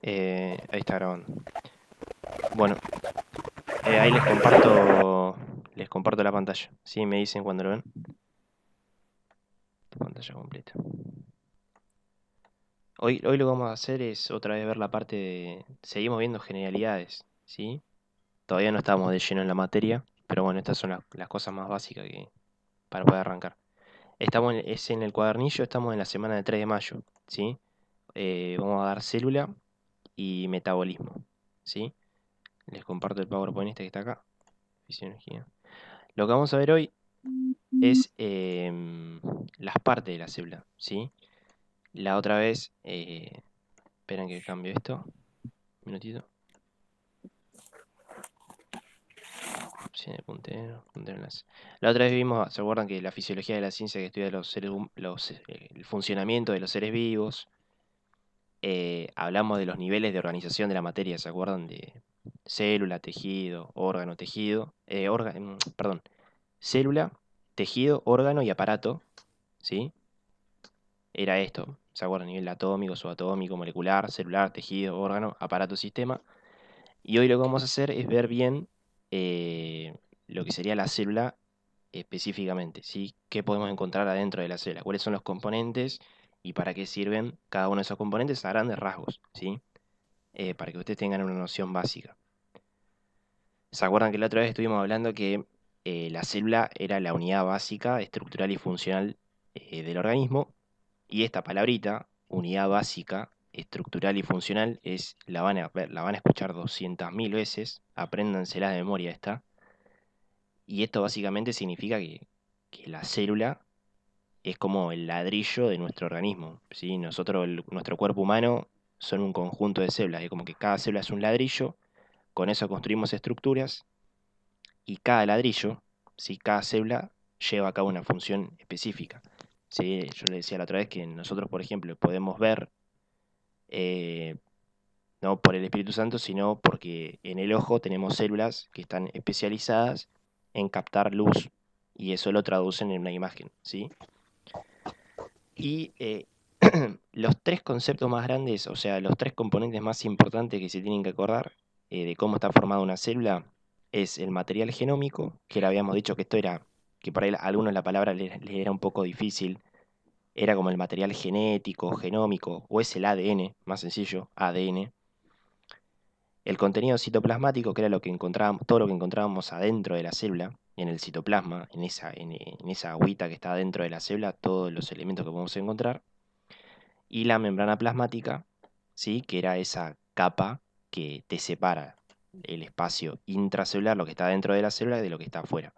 Ahí está grabando. Bueno, ahí les comparto la pantalla. ¿Sí? Me dicen cuando lo ven. Pantalla completa. Hoy lo que vamos a hacer es otra vez ver la parte de... Seguimos viendo generalidades, ¿sí? Todavía no estamos de lleno en la materia, pero bueno, estas son las cosas más básicas para poder arrancar. Es en el cuadernillo, estamos en la semana del 3 de mayo, ¿sí? Vamos a dar célula y metabolismo, ¿sí? Les comparto el PowerPoint este que está acá. Fisiología. Lo que vamos a ver hoy es las partes de la célula, ¿sí? La otra vez, esperen que cambio esto, un minutito. Sí, puntero enlace. La otra vez vimos, ¿se acuerdan que la fisiología de la ciencia que estudia el funcionamiento de los seres vivos? Hablamos de los niveles de organización de la materia, ¿se acuerdan? De célula, tejido, órgano, tejido, perdón, célula, tejido, órgano y aparato, ¿sí? Era esto, ¿se acuerdan? Nivel atómico, subatómico, molecular, celular, tejido, órgano, aparato, sistema. Y hoy lo que vamos a hacer es ver bien lo que sería la célula específicamente, ¿sí? ¿Qué podemos encontrar adentro de la célula? ¿Cuáles son los componentes y para qué sirven cada uno de esos componentes a grandes rasgos, ¿sí? Para que ustedes tengan una noción básica. ¿Se acuerdan que la otra vez estuvimos hablando que la célula era la unidad básica, estructural y funcional del organismo? Y esta palabrita, unidad básica, estructural y funcional, la van a escuchar 200.000 veces, apréndansela de memoria esta. Y esto básicamente significa que la célula es como el ladrillo de nuestro organismo, ¿sí? Nuestro cuerpo humano son un conjunto de células, es como que cada célula es un ladrillo, con eso construimos estructuras, y cada ladrillo, ¿sí? Cada célula lleva a cabo una función específica. ¿Sí? Yo le decía la otra vez que nosotros, por ejemplo, podemos ver eh, no por el Espíritu Santo, sino porque en el ojo tenemos células que están especializadas en captar luz y eso lo traducen en una imagen, ¿sí? Y los tres conceptos más grandes, o sea, los tres componentes más importantes que se tienen que acordar de cómo está formada una célula es el material genómico, que le habíamos dicho que esto era, que por ahí a algunos la palabra les era un poco difícil, era como el material genético, genómico, o es el ADN, más sencillo, ADN. El contenido citoplasmático, que era lo que encontrábamos, todo lo que encontrábamos adentro de la célula, en el citoplasma, en esa agüita que está dentro de la célula, todos los elementos que podemos encontrar. Y la membrana plasmática, ¿sí? Que era esa capa que te separa el espacio intracelular, lo que está dentro de la célula, de lo que está afuera,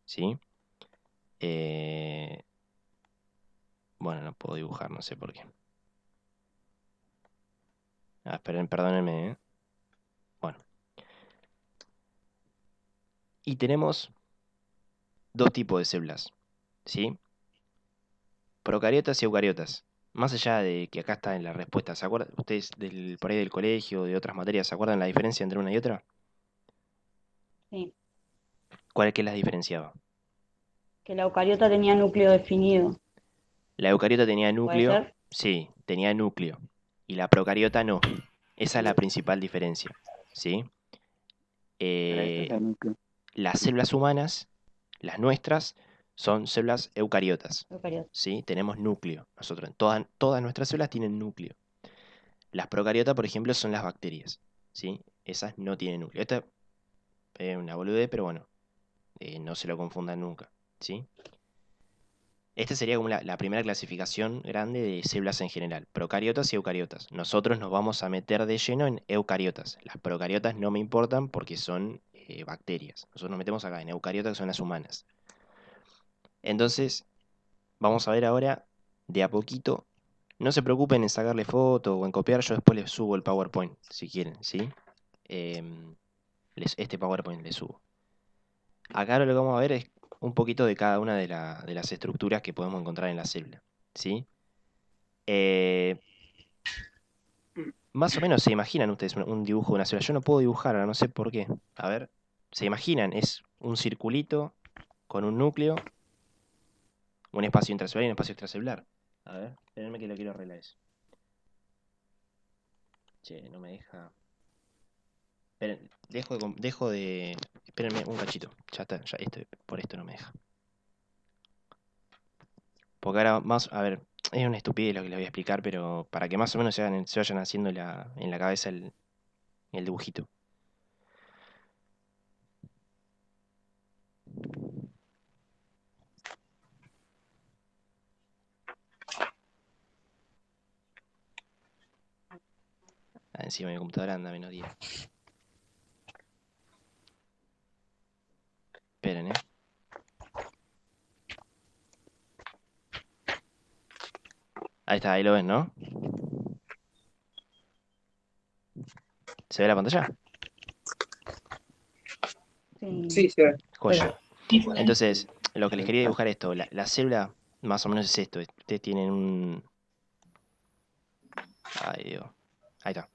¿sí? Eh, bueno, no puedo dibujar, no sé por qué. Esperen, perdónenme, ¿eh? Bueno. Y tenemos dos tipos de células, ¿sí? Procariotas y eucariotas. Más allá de que acá está en la respuesta, ¿se acuerdan ustedes por ahí del colegio, de otras materias, ¿se acuerdan la diferencia entre una y otra? Sí, ¿Cuál es que las diferenciaba? que la eucariota tenía núcleo definido, La eucariota tenía ¿puede núcleo, ser? sí, tenía núcleo, y la procariota no. Esa es la principal diferencia, ¿sí? Esa es Eh, la núcleo. las células humanas, las nuestras, son células eucariotas, Eucariota. ¿sí? Tenemos núcleo. Todas nuestras células tienen núcleo. Las procariotas, por ejemplo, son las bacterias, ¿sí? Esas no tienen núcleo. Esta es una boludez, pero bueno, no se lo confundan nunca, ¿sí? Esta sería como la primera clasificación grande de células en general, procariotas y eucariotas. Nosotros nos vamos a meter de lleno en eucariotas. Las procariotas no me importan porque son bacterias. Nosotros nos metemos acá en eucariotas, que son las humanas. Entonces, vamos a ver ahora de a poquito. No se preocupen en sacarle foto o en copiar, yo después les subo el PowerPoint, si quieren, ¿sí? Em, este PowerPoint les subo. Acá lo que vamos a ver es un poquito de cada una de las estructuras que podemos encontrar en la célula, ¿sí? Eh, Más o menos se imaginan ustedes un dibujo de una célula. Yo no puedo dibujar, ahora no sé por qué. A ver, se imaginan, es un circulito con un núcleo, un espacio intracelular y un espacio extracelular. A ver, espérenme que lo quiero arreglar eso. Che, no me deja. Esperen, dejo de. Espérenme un cachito. Ya está, ya por esto no me deja. Porque ahora más, a ver, es una estupidez lo que les voy a explicar, pero para que más o menos se vayan haciendo en la cabeza el dibujito. Ah, encima mi computadora anda menos 10. Esperen, Ahí está, ahí lo ven, ¿no? ¿Se ve la pantalla? Sí. Sí, sí. Joya. Entonces, lo que les quería dibujar esto, la célula más o menos es esto. Ustedes tienen un. Ay, Dios. Ahí está.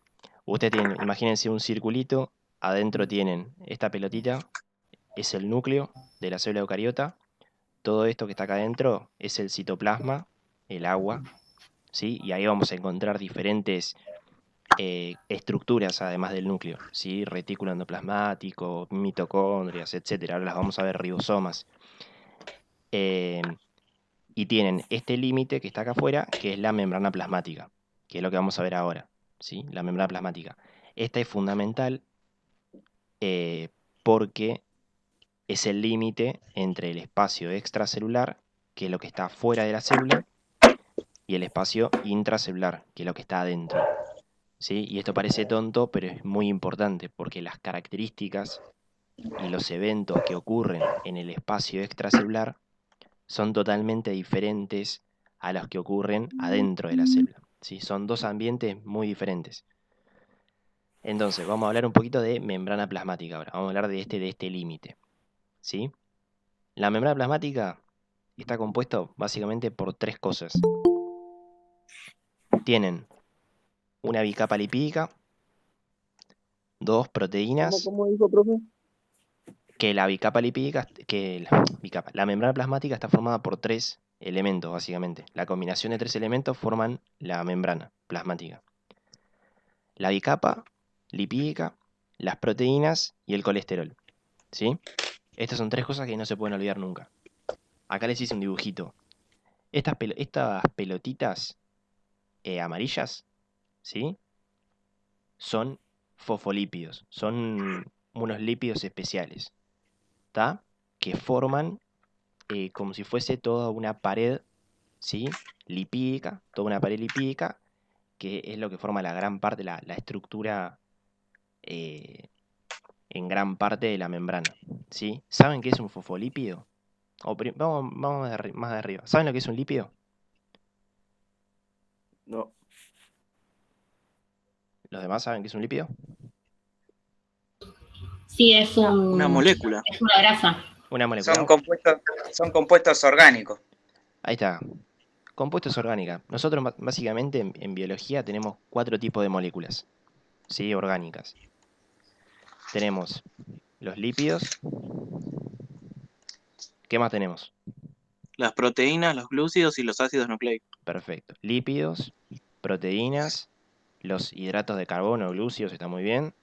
Ustedes tienen, imagínense un circulito, adentro tienen esta pelotita, es el núcleo de la célula eucariota. Todo esto que está acá adentro es el citoplasma, el agua, ¿sí? Y ahí vamos a encontrar diferentes estructuras además del núcleo, ¿sí? Retículo endoplasmático, mitocondrias, etcétera. Ahora las vamos a ver, ribosomas. Y tienen este límite que está acá afuera, que es la membrana plasmática, que es lo que vamos a ver ahora, ¿sí? La membrana plasmática. Esta es fundamental porque es el límite entre el espacio extracelular, que es lo que está fuera de la célula, y el espacio intracelular, que es lo que está adentro, ¿sí? Y esto parece tonto, pero es muy importante, porque las características y los eventos que ocurren en el espacio extracelular son totalmente diferentes a los que ocurren adentro de la célula, ¿sí? Son dos ambientes muy diferentes. Entonces, vamos a hablar un poquito de membrana plasmática ahora. Vamos a hablar de este límite, ¿sí? La membrana plasmática está compuesto básicamente por tres cosas. Tienen una bicapa lipídica, dos proteínas, ¿Cómo dijo, profe? que la bicapa lipídica, la membrana plasmática está formada por tres elementos, básicamente. La combinación de tres elementos forman la membrana plasmática. La bicapa lipídica, las proteínas y el colesterol, ¿sí? Estas son tres cosas que no se pueden olvidar nunca. Acá les hice un dibujito. Estas pelotitas amarillas, ¿sí? Son fosfolípidos, son unos lípidos especiales, ¿está? Que forman como si fuese toda una pared, ¿sí? Lipídica, toda una pared lipídica, que es lo que forma la gran parte, la estructura eh, en gran parte de la membrana, ¿sí? ¿Saben qué es un fosfolípido? Vamos más de arriba. ¿Saben lo que es un lípido? No. ¿Los demás saben qué es un lípido? Sí, es Una molécula. es una grasa. Una molécula. Son compuestos orgánicos. Ahí está. Compuestos orgánicos. Nosotros básicamente en biología tenemos 4 tipos de moléculas, ¿sí? Orgánicas. Tenemos los lípidos. ¿Qué más tenemos? Las proteínas, los glúcidos y los ácidos nucleicos. Perfecto. Lípidos, proteínas, los hidratos de carbono, glúcidos, está muy bien,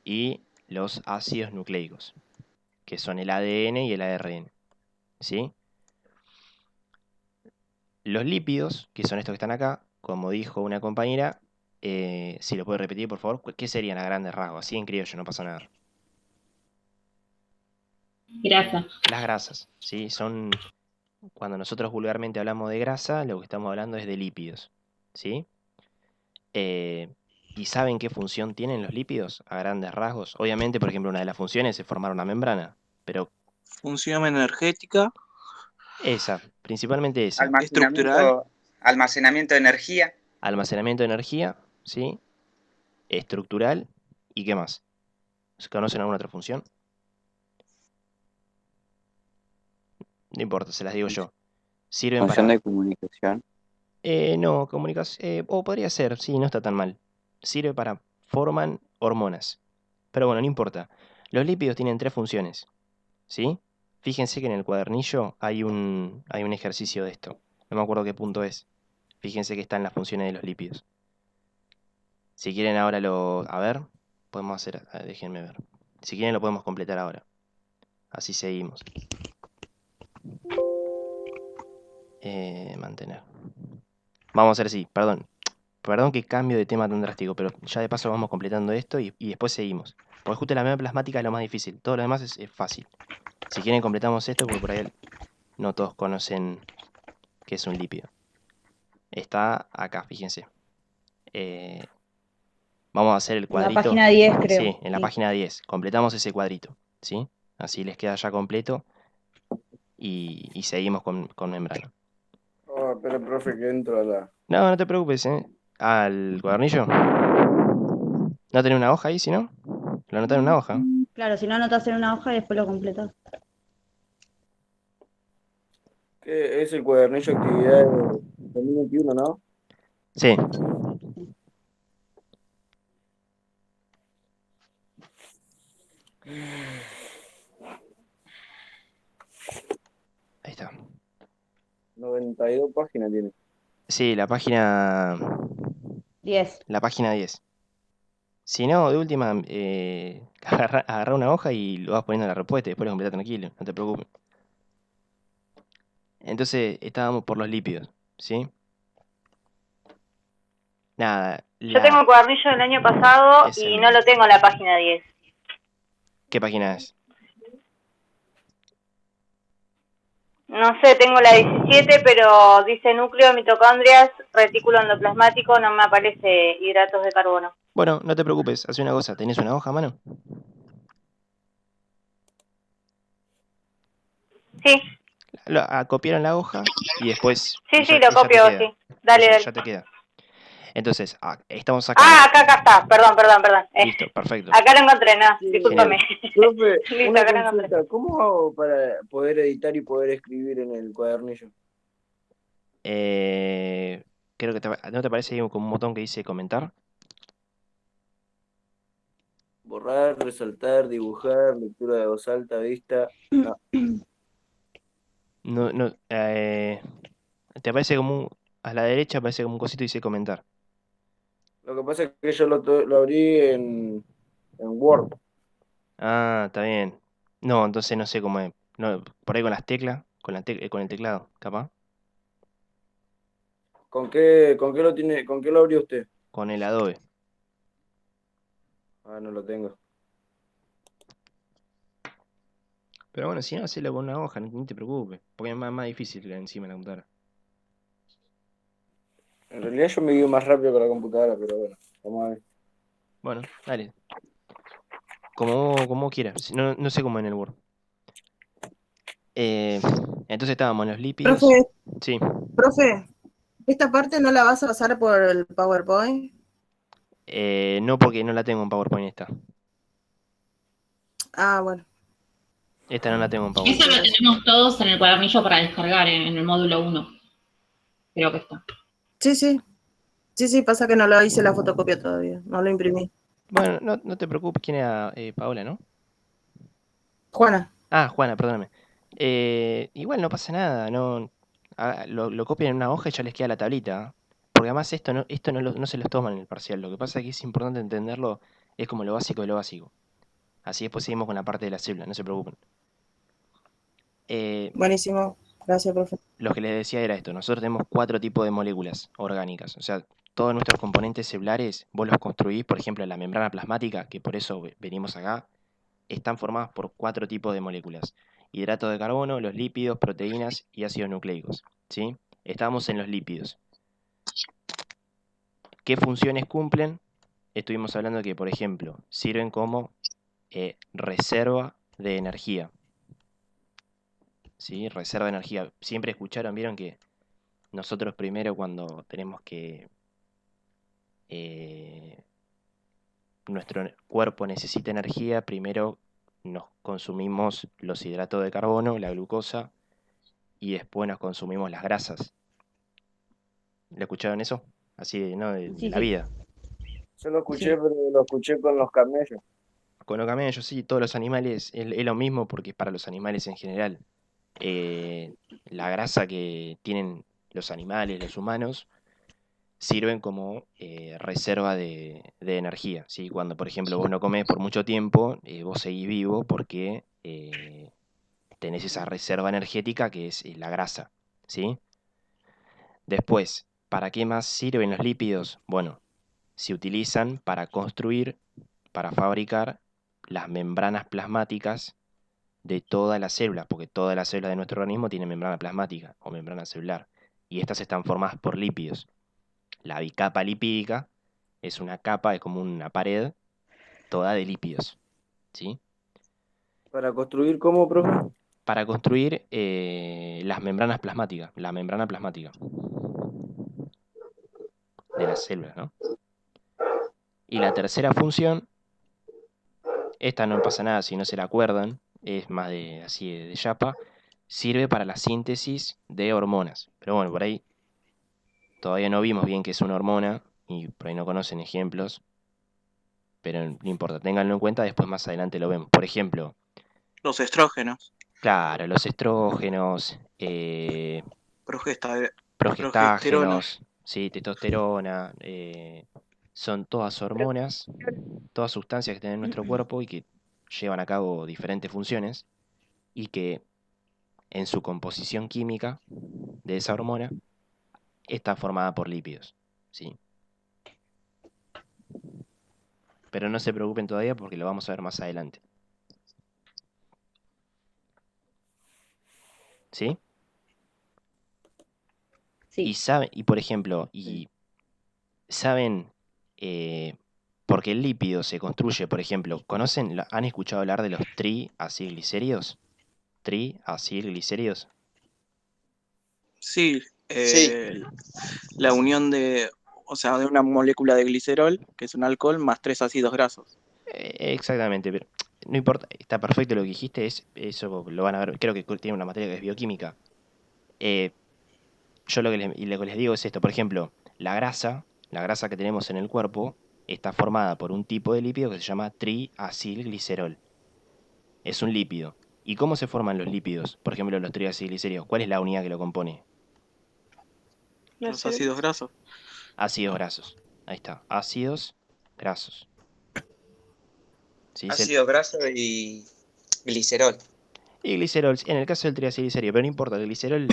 y los ácidos nucleicos, que son el ADN y el ARN, ¿sí? Los lípidos, que son estos que están acá, como dijo una compañera, si lo puede repetir, por favor, ¿qué serían a grandes rasgos? Así en criollo, no pasa nada. Grasa. Las grasas, ¿sí? Son, cuando nosotros vulgarmente hablamos de grasa, lo que estamos hablando es de lípidos, ¿sí? ¿Y saben qué función tienen los lípidos a grandes rasgos? Obviamente, por ejemplo, una de las funciones es formar una membrana, pero Función energética, esa, principalmente esa. estructural. Almacenamiento de energía. Almacenamiento de energía, ¿sí? Estructural, ¿y qué más? ¿Se conocen alguna otra función? No importa, se las digo yo. Sirven Función para... de comunicación. No, comunicación... o podría ser, sí, no está tan mal. Sirve para... forman hormonas. Pero bueno, no importa. Los lípidos tienen tres funciones, ¿sí? Fíjense que en el cuadernillo hay un ejercicio de esto. No me acuerdo qué punto es. Fíjense que están las funciones de los lípidos. Si quieren ahora a ver, podemos hacer... déjenme ver. Si quieren lo podemos completar ahora. Así seguimos. Mantener. Vamos a hacer así, perdón. Perdón que cambio de tema tan drástico, pero ya de paso vamos completando esto y después seguimos. Porque justo la memoria plasmática es lo más difícil. Todo lo demás es fácil. Si quieren completamos esto, porque por ahí no todos conocen qué es un lípido. Está acá, fíjense. Vamos a hacer el En la cuadrito. página 10, creo. Sí, en la Sí. página 10. Completamos ese cuadrito, ¿sí? Así les queda ya completo y seguimos con membrana. Oh, pero profe, que entro a la... No, no te preocupes, ¿eh? ¿Al cuadernillo? ¿No tenés una hoja ahí, si no? Lo anotás en una hoja. Claro, si no anotas en una hoja y después lo completas. ¿Qué es el cuadernillo de actividades 2021, no? Sí. Ahí está. 92 páginas tiene. Sí, la página 10. 10. Si no, de última, agarrá una hoja y lo vas poniendo en la respuesta y después lo completás tranquilo, no te preocupes. Entonces, estábamos por los lípidos, ¿sí? Nada, Yo tengo el cuadernillo del año pasado Ese y mismo. no lo tengo en la página 10. ¿Qué página es? No sé, tengo la 17, pero dice núcleo, mitocondrias, retículo endoplasmático, no me aparece hidratos de carbono. Bueno, no te preocupes, hace una cosa, ¿tenés una hoja a mano? Sí, Copiaron la hoja y después... sí, y sí, ya lo te copio, queda. sí. Dale, Ya dale. te queda. Entonces, estamos acá. Ah, acá está, perdón. Listo, perfecto. Acá lo encontré, no, Sí. discúlpame. Profe, Listo, una acá lo encontré. consulta. ¿Cómo hago para poder editar y poder escribir en el cuadernillo? Creo que ¿no te parece ahí como un botón que dice comentar? Borrar, resaltar, dibujar, lectura de voz alta, vista. No. No, te aparece a la derecha aparece como un cosito y dice comentar. Lo que pasa es que yo lo abrí en Word. Ah, está bien. No, entonces no sé cómo es. No, por ahí con las teclas, con el teclado, capaz. ¿Con qué lo tiene, con qué lo abrió usted? Con el Adobe. Ah, no lo tengo. Pero bueno, si no, hacelo con una hoja, ni te preocupes. Porque es más difícil que encima de la computadora. En realidad yo me guío más rápido con la computadora, pero bueno, vamos a ver. Bueno, dale. Como vos quieras. No sé cómo en el Word. Entonces estábamos en los lípidos. Profe, Sí. profe, ¿esta parte no la vas a pasar por el PowerPoint? No, porque no la tengo en PowerPoint esta. Ah, bueno. Esta no la tengo en Eso PowerPoint. lo tenemos todos en el cuadernillo para descargar en el módulo 1. Creo que está. Sí, sí. Sí, pasa que no lo hice la fotocopia todavía, no lo imprimí. Bueno, no te preocupes. ¿Quién era Paola, no? Juana. Ah, Juana, perdóname. Igual no pasa nada, no. Lo copian en una hoja y ya les queda la tablita. Porque además esto no se los toman en el parcial. Lo que pasa es que es importante entenderlo, es como lo básico de lo básico. Así después seguimos con la parte de la célula, no se preocupen. Buenísimo. Gracias, profe. Lo que les decía era esto, nosotros tenemos 4 tipos de moléculas orgánicas. O sea, todos nuestros componentes celulares, vos los construís, por ejemplo, en la membrana plasmática, que por eso venimos acá, están formadas por 4 tipos de moléculas. Hidratos de carbono, los lípidos, proteínas y ácidos nucleicos. ¿Sí? Estamos en los lípidos. ¿Qué funciones cumplen? Estuvimos hablando de que, por ejemplo, sirven como reserva de energía. ¿Sí? Reserva de energía. Siempre escucharon, vieron que nosotros primero cuando tenemos que... nuestro cuerpo necesita energía, primero nos consumimos los hidratos de carbono, la glucosa, y después nos consumimos las grasas. ¿Le escucharon eso? Así, ¿no? De Sí, la sí. vida. Yo lo escuché, Sí. pero lo escuché con los camellos. Con los camellos, sí, todos los animales es lo mismo porque para los animales en general. La grasa que tienen los animales, los humanos, sirven como reserva de energía, ¿sí? Cuando, por ejemplo, vos no comés por mucho tiempo, vos seguís vivo porque tenés esa reserva energética que es la grasa, ¿sí? Después, ¿para qué más sirven los lípidos? Bueno, se utilizan para construir, para fabricar las membranas plasmáticas de todas las células, porque todas las células de nuestro organismo tienen membrana plasmática o membrana celular, y estas están formadas por lípidos. La bicapa lipídica es una capa, es como una pared toda de lípidos, ¿sí? Para construir, ¿cómo, profe? Para construir las membranas plasmáticas, la membrana plasmática de las células, ¿no? Y la tercera función, esta no pasa nada si no se la acuerdan, es más de así de chapa, sirve para la síntesis de hormonas. Pero bueno, por ahí todavía no vimos bien qué es una hormona y por ahí no conocen ejemplos, pero no importa, ténganlo en cuenta, después más adelante lo vemos. Por ejemplo, Los estrógenos, claro, los estrógenos, progesterona, progestágenos, ¿sí? Testosterona, son todas hormonas, todas sustancias que tienen en nuestro cuerpo y que llevan a cabo diferentes funciones y que en su composición química de esa hormona está formada por lípidos, ¿sí? Pero no se preocupen todavía porque lo vamos a ver más adelante. ¿Sí? Y Sí. saben, y por ejemplo, saben porque el lípido se construye, por ejemplo, ¿han escuchado hablar de los triacilglicéridos? Triacilglicéridos. sí, Sí. la unión de una molécula de glicerol, que es un alcohol, más 3 ácidos grasos. Exactamente, pero no importa, está perfecto lo que dijiste, eso lo van a ver, creo que tiene una materia que es bioquímica. Yo lo que les digo es esto, por ejemplo, la grasa que tenemos en el cuerpo, está formada por un tipo de lípido que se llama triacilglicerol. Es un lípido. ¿Y cómo se forman los lípidos? Por ejemplo, los triacilglicéridos. ¿Cuál es la unidad que lo compone? Los ácidos grasos. Ácidos grasos. Ahí está. Ácidos grasos. ¿Sí? Ácido graso y glicerol. Y glicerol, en el caso del triacilglicerio, pero no importa, el glicerol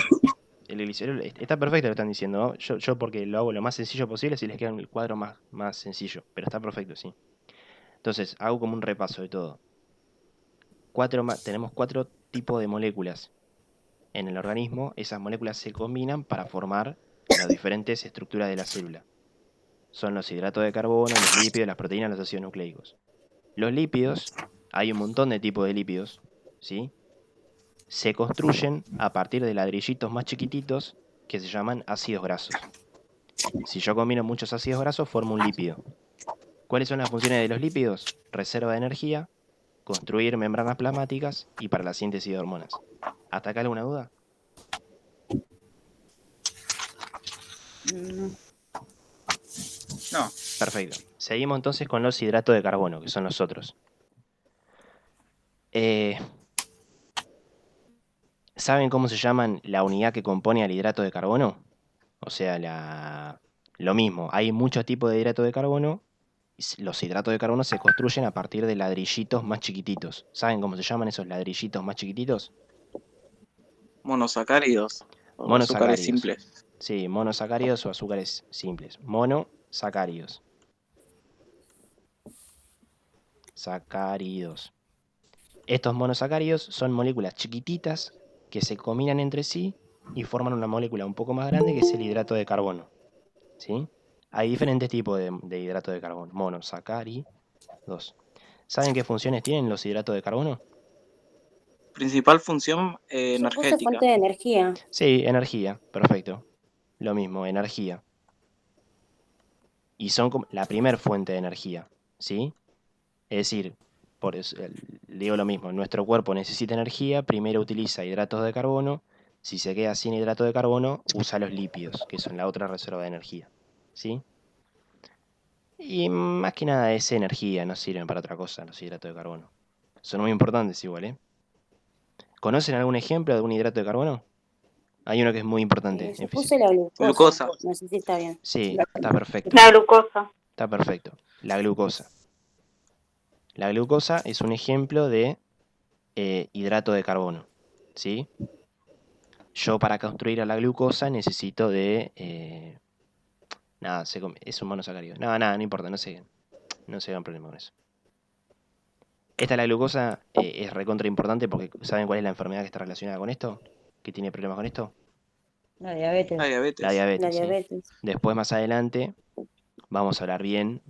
está perfecto lo están diciendo, ¿no? Yo porque lo hago lo más sencillo posible, si les queda el cuadro más sencillo, pero está perfecto, sí. Entonces, hago como un repaso de todo. Tenemos 4 tipos de moléculas en el organismo. Esas moléculas se combinan para formar las diferentes estructuras de la célula. Son los hidratos de carbono, los lípidos, las proteínas, los ácidos nucleicos. Los lípidos, hay un montón de tipos de lípidos, ¿sí? Se construyen a partir de ladrillitos más chiquititos que se llaman ácidos grasos. Si yo combino muchos ácidos grasos, formo un lípido. ¿Cuáles son las funciones de los lípidos? Reserva de energía, construir membranas plasmáticas y para la síntesis de hormonas. ¿Hasta acá alguna duda? No. Perfecto. Seguimos entonces con los hidratos de carbono, que son los otros. ¿Saben cómo se llaman la unidad que compone al hidrato de carbono? O sea, lo mismo. Hay muchos tipos de hidratos de carbono. Los hidratos de carbono se construyen a partir de ladrillitos más chiquititos. ¿Saben cómo se llaman esos ladrillitos más chiquititos? Monosacáridos. O azúcares Monosacáridos. simples. Sí, monosacáridos o azúcares simples. Monosacáridos. Sacáridos. Estos monosacáridos son moléculas chiquititas que se combinan entre sí y forman una molécula un poco más grande que es el hidrato de carbono. ¿Sí? Hay diferentes tipos de hidrato de carbono. Monosacáridos. ¿Saben qué funciones tienen los hidratos de carbono? Principal función Yo puse energética. fuente de energía. Sí, energía. Perfecto. Lo mismo, energía. Y son como la primer fuente de energía. ¿Sí? Es decir, por eso, digo lo mismo, nuestro cuerpo necesita energía, primero utiliza hidratos de carbono, si se queda sin hidrato de carbono, usa los lípidos, que son la otra reserva de energía. ¿Sí? Y más que nada es energía, no sirven para otra cosa los hidratos de carbono. Son muy importantes igual, ¿eh? ¿Conocen algún ejemplo de algún hidrato de carbono? Hay uno que es muy importante Yo en puse física. la glucosa. Glucosa. No sé si está bien. Sí, está perfecto. La glucosa. Está perfecto. La glucosa. La glucosa es un ejemplo de hidrato de carbono. ¿Sí? Yo para construir a la glucosa necesito de... nada, es un monosacárido. Nada, no importa, no se hagan problema con eso. Esta la glucosa es recontra importante porque ¿saben cuál es la enfermedad que está relacionada con esto? ¿Que tiene problemas con esto? La diabetes. La diabetes. La diabetes, La sí. diabetes. Después, más adelante, vamos a hablar bien,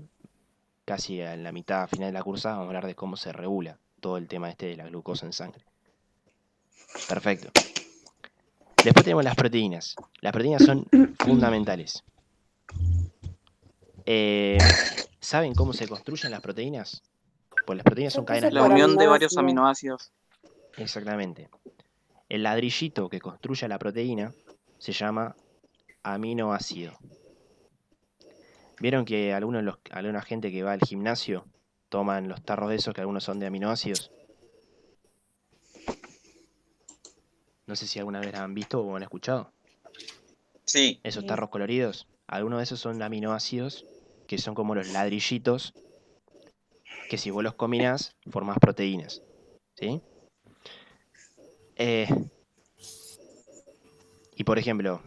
casi en la mitad final de la cursa, vamos a hablar de cómo se regula todo el tema este de la glucosa en sangre. Perfecto. Después tenemos las proteínas. Las proteínas son fundamentales. ¿Saben cómo se construyen las proteínas? Pues las proteínas son Yo puse cadenas. La por unión de varios aminoácidos. aminoácidos. Exactamente. El ladrillito que construye la proteína se llama aminoácido. ¿Vieron que alguna gente que va al gimnasio toman los tarros de esos que algunos son de aminoácidos? No sé si alguna vez han visto o han escuchado. Sí. Esos Sí. tarros coloridos, algunos de esos son aminoácidos que son como los ladrillitos que si vos los combinás formás proteínas. ¿Sí? Y por ejemplo,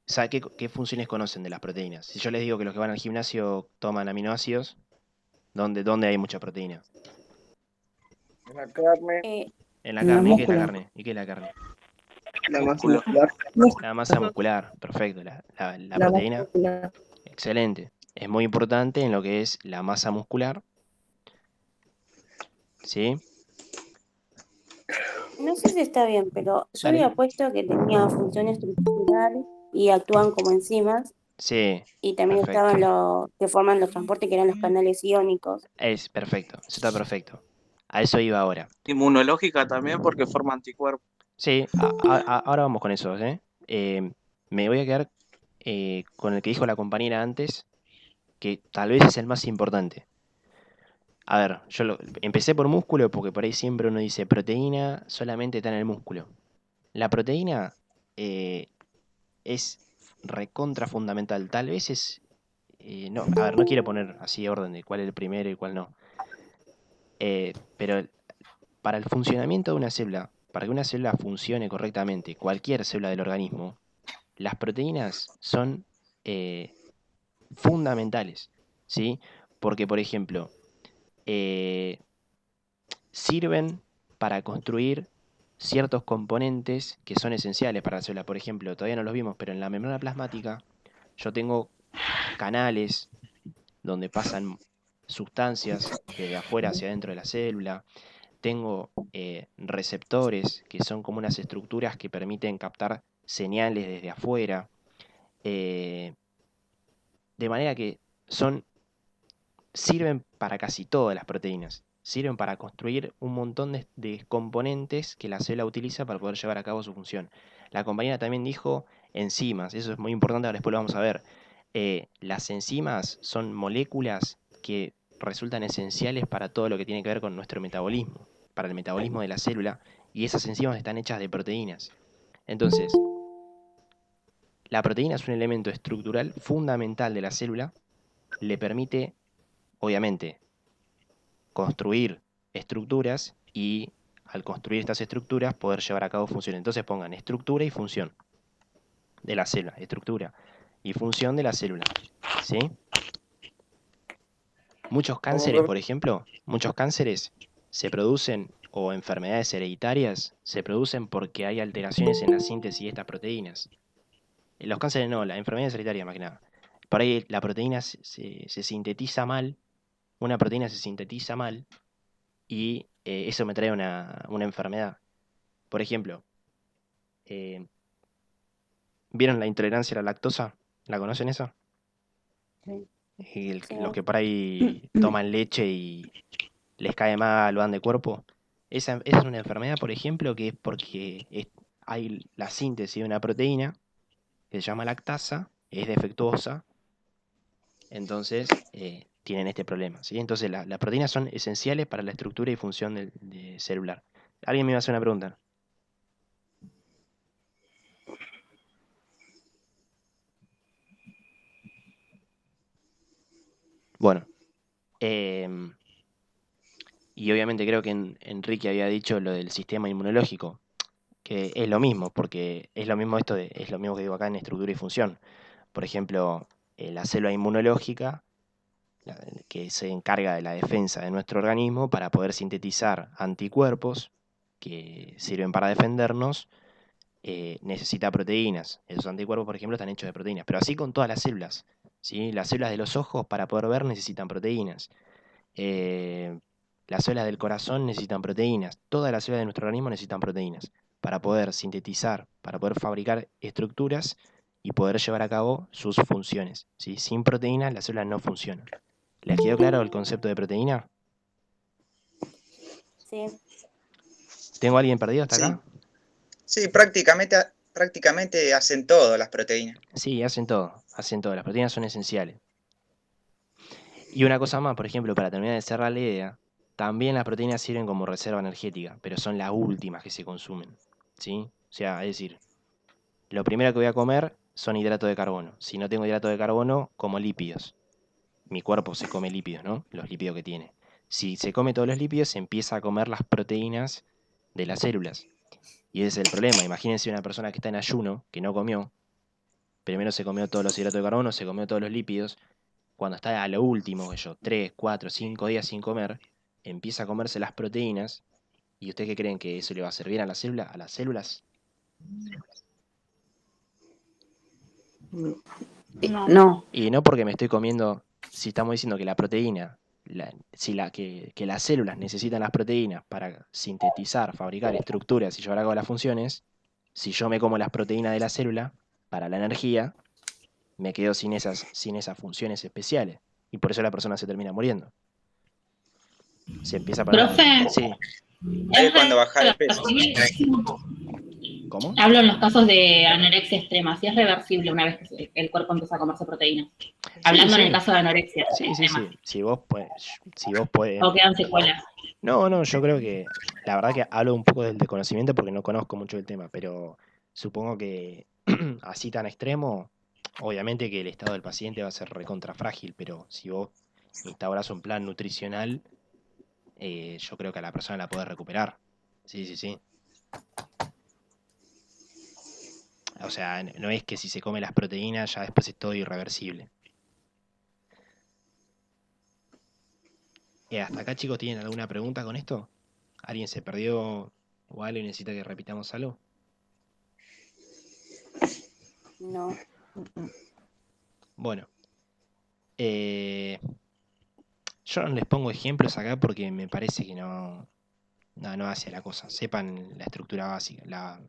¿sabe qué funciones conocen de las proteínas? Si yo les digo que los que van al gimnasio toman aminoácidos, ¿dónde hay mucha proteína? La carne, En la En la carne. ¿Y qué es la músculo. carne? ¿Y qué es la carne? la masa Músculo. muscular. La masa muscular. Perfecto. La La proteína. muscular. Excelente. Es muy importante en lo que es la masa muscular. ¿Sí? No sé si está bien, pero yo Dale. había puesto que tenía función estructural y actúan como enzimas, Sí, y también perfecto. estaban los que forman los transportes, que eran los canales iónicos. Es perfecto. Eso está perfecto. A eso iba ahora. Inmunológica también porque forma anticuerpos. Sí, ahora vamos con eso, ¿eh? Me voy a quedar con el que dijo la compañera antes, que tal vez es el más importante. A ver, empecé por músculo porque por ahí siempre uno dice proteína solamente está en el músculo. La proteína es recontra fundamental. Tal vez es... no, a ver, no quiero poner así orden de cuál es el primero y cuál no. Pero para el funcionamiento de una célula, para que una célula funcione correctamente, cualquier célula del organismo, las proteínas son fundamentales, ¿sí? Porque, por ejemplo, sirven para construir ciertos componentes que son esenciales para la célula. Por ejemplo, todavía no los vimos, pero en la membrana plasmática yo tengo canales donde pasan sustancias desde afuera hacia adentro de la célula. Tengo receptores, que son como unas estructuras que permiten captar señales desde afuera. De manera que sirven para casi todas las proteínas. Sirven para construir un montón de componentes que la célula utiliza para poder llevar a cabo su función. La compañera también dijo enzimas, eso es muy importante, ahora después lo vamos a ver. Las enzimas son moléculas que resultan esenciales para todo lo que tiene que ver con nuestro metabolismo, para el metabolismo de la célula, y esas enzimas están hechas de proteínas. Entonces, la proteína es un elemento estructural fundamental de la célula, le permite, obviamente, construir estructuras y al construir estas estructuras poder llevar a cabo funciones. Entonces pongan estructura y función de la célula, estructura y función de la célula, ¿sí? Muchos cánceres, por ejemplo, muchos cánceres se producen, o enfermedades hereditarias, se producen porque hay alteraciones en la síntesis de estas proteínas. Los cánceres no, las enfermedades hereditarias más que nada. Por ahí la proteína se sintetiza mal, una proteína se sintetiza mal y eso me trae una enfermedad. Por ejemplo, ¿vieron la intolerancia a la lactosa? ¿La conocen esa? Sí. Sí. Los que por ahí toman leche y les cae mal o dan de cuerpo. Esa es una enfermedad, por ejemplo, que es porque hay la síntesis de una proteína que se llama lactasa, es defectuosa, entonces tienen este problema, ¿sí? Entonces las proteínas son esenciales para la estructura y función de celular. ¿Alguien me iba a hacer una pregunta? Bueno, y obviamente creo que Enrique había dicho lo del sistema inmunológico, que es lo mismo, porque es lo mismo es lo mismo que digo acá en estructura y función. Por ejemplo, la célula inmunológica, que se encarga de la defensa de nuestro organismo para poder sintetizar anticuerpos que sirven para defendernos, necesita proteínas. Esos anticuerpos, por ejemplo, están hechos de proteínas, pero así con todas las células, ¿sí? Las células de los ojos para poder ver necesitan proteínas. Las células del corazón necesitan proteínas. Todas las células de nuestro organismo necesitan proteínas para poder sintetizar, para poder fabricar estructuras y poder llevar a cabo sus funciones, ¿sí? Sin proteínas las células no funcionan. ¿Les quedó claro el concepto de proteína? Sí. ¿Tengo a alguien perdido hasta Sí. acá? Sí, prácticamente hacen todo las proteínas. Sí, hacen todo, hacen todo. Las proteínas son esenciales. Y una cosa más, por ejemplo, para terminar de cerrar la idea, también las proteínas sirven como reserva energética, pero son las últimas que se consumen, ¿sí? O sea, es decir, lo primero que voy a comer son hidratos de carbono. Si no tengo hidratos de carbono, como lípidos. Mi cuerpo se come lípidos, ¿no? Los lípidos que tiene. Si se come todos los lípidos, se empieza a comer las proteínas de las células. Y ese es el problema. Imagínense una persona que está en ayuno, que no comió. Primero se comió todos los hidratos de carbono, se comió todos los lípidos. Cuando está a lo último, que yo, 3, 4, 5 días sin comer, empieza a comerse las proteínas. ¿Y ustedes qué creen que eso le va a servir a la célula, a las células? No. Y no porque me estoy comiendo, si estamos diciendo que la proteína, que las células necesitan las proteínas para sintetizar, fabricar estructuras y llevar a cabo las funciones, si yo me como las proteínas de la célula para la energía, me quedo sin esas funciones especiales. Y por eso la persona se termina muriendo. Se empieza a poner... Profe, Sí. Ahí es cuando baja de ¿es peso. reversible? ¿Cómo? Hablo en los casos de anorexia extrema, si es reversible una vez que el cuerpo empieza a comerse proteínas. Hablando en el caso de anorexia extrema. Sí. Si vos podés... O quedan secuelas. No, yo creo que... La verdad que hablo un poco del desconocimiento porque no conozco mucho el tema, pero supongo que así tan extremo, obviamente que el estado del paciente va a ser recontra frágil, pero si vos instaurás un plan nutricional, yo creo que a la persona la podés recuperar. Sí. O sea, no es que si se come las proteínas ya después es todo irreversible. ¿Hasta acá, chicos, tienen alguna pregunta con esto? ¿Alguien se perdió o alguien necesita que repitamos algo? No. Bueno. Yo no les pongo ejemplos acá porque me parece que no hace la cosa. Sepan la estructura básica,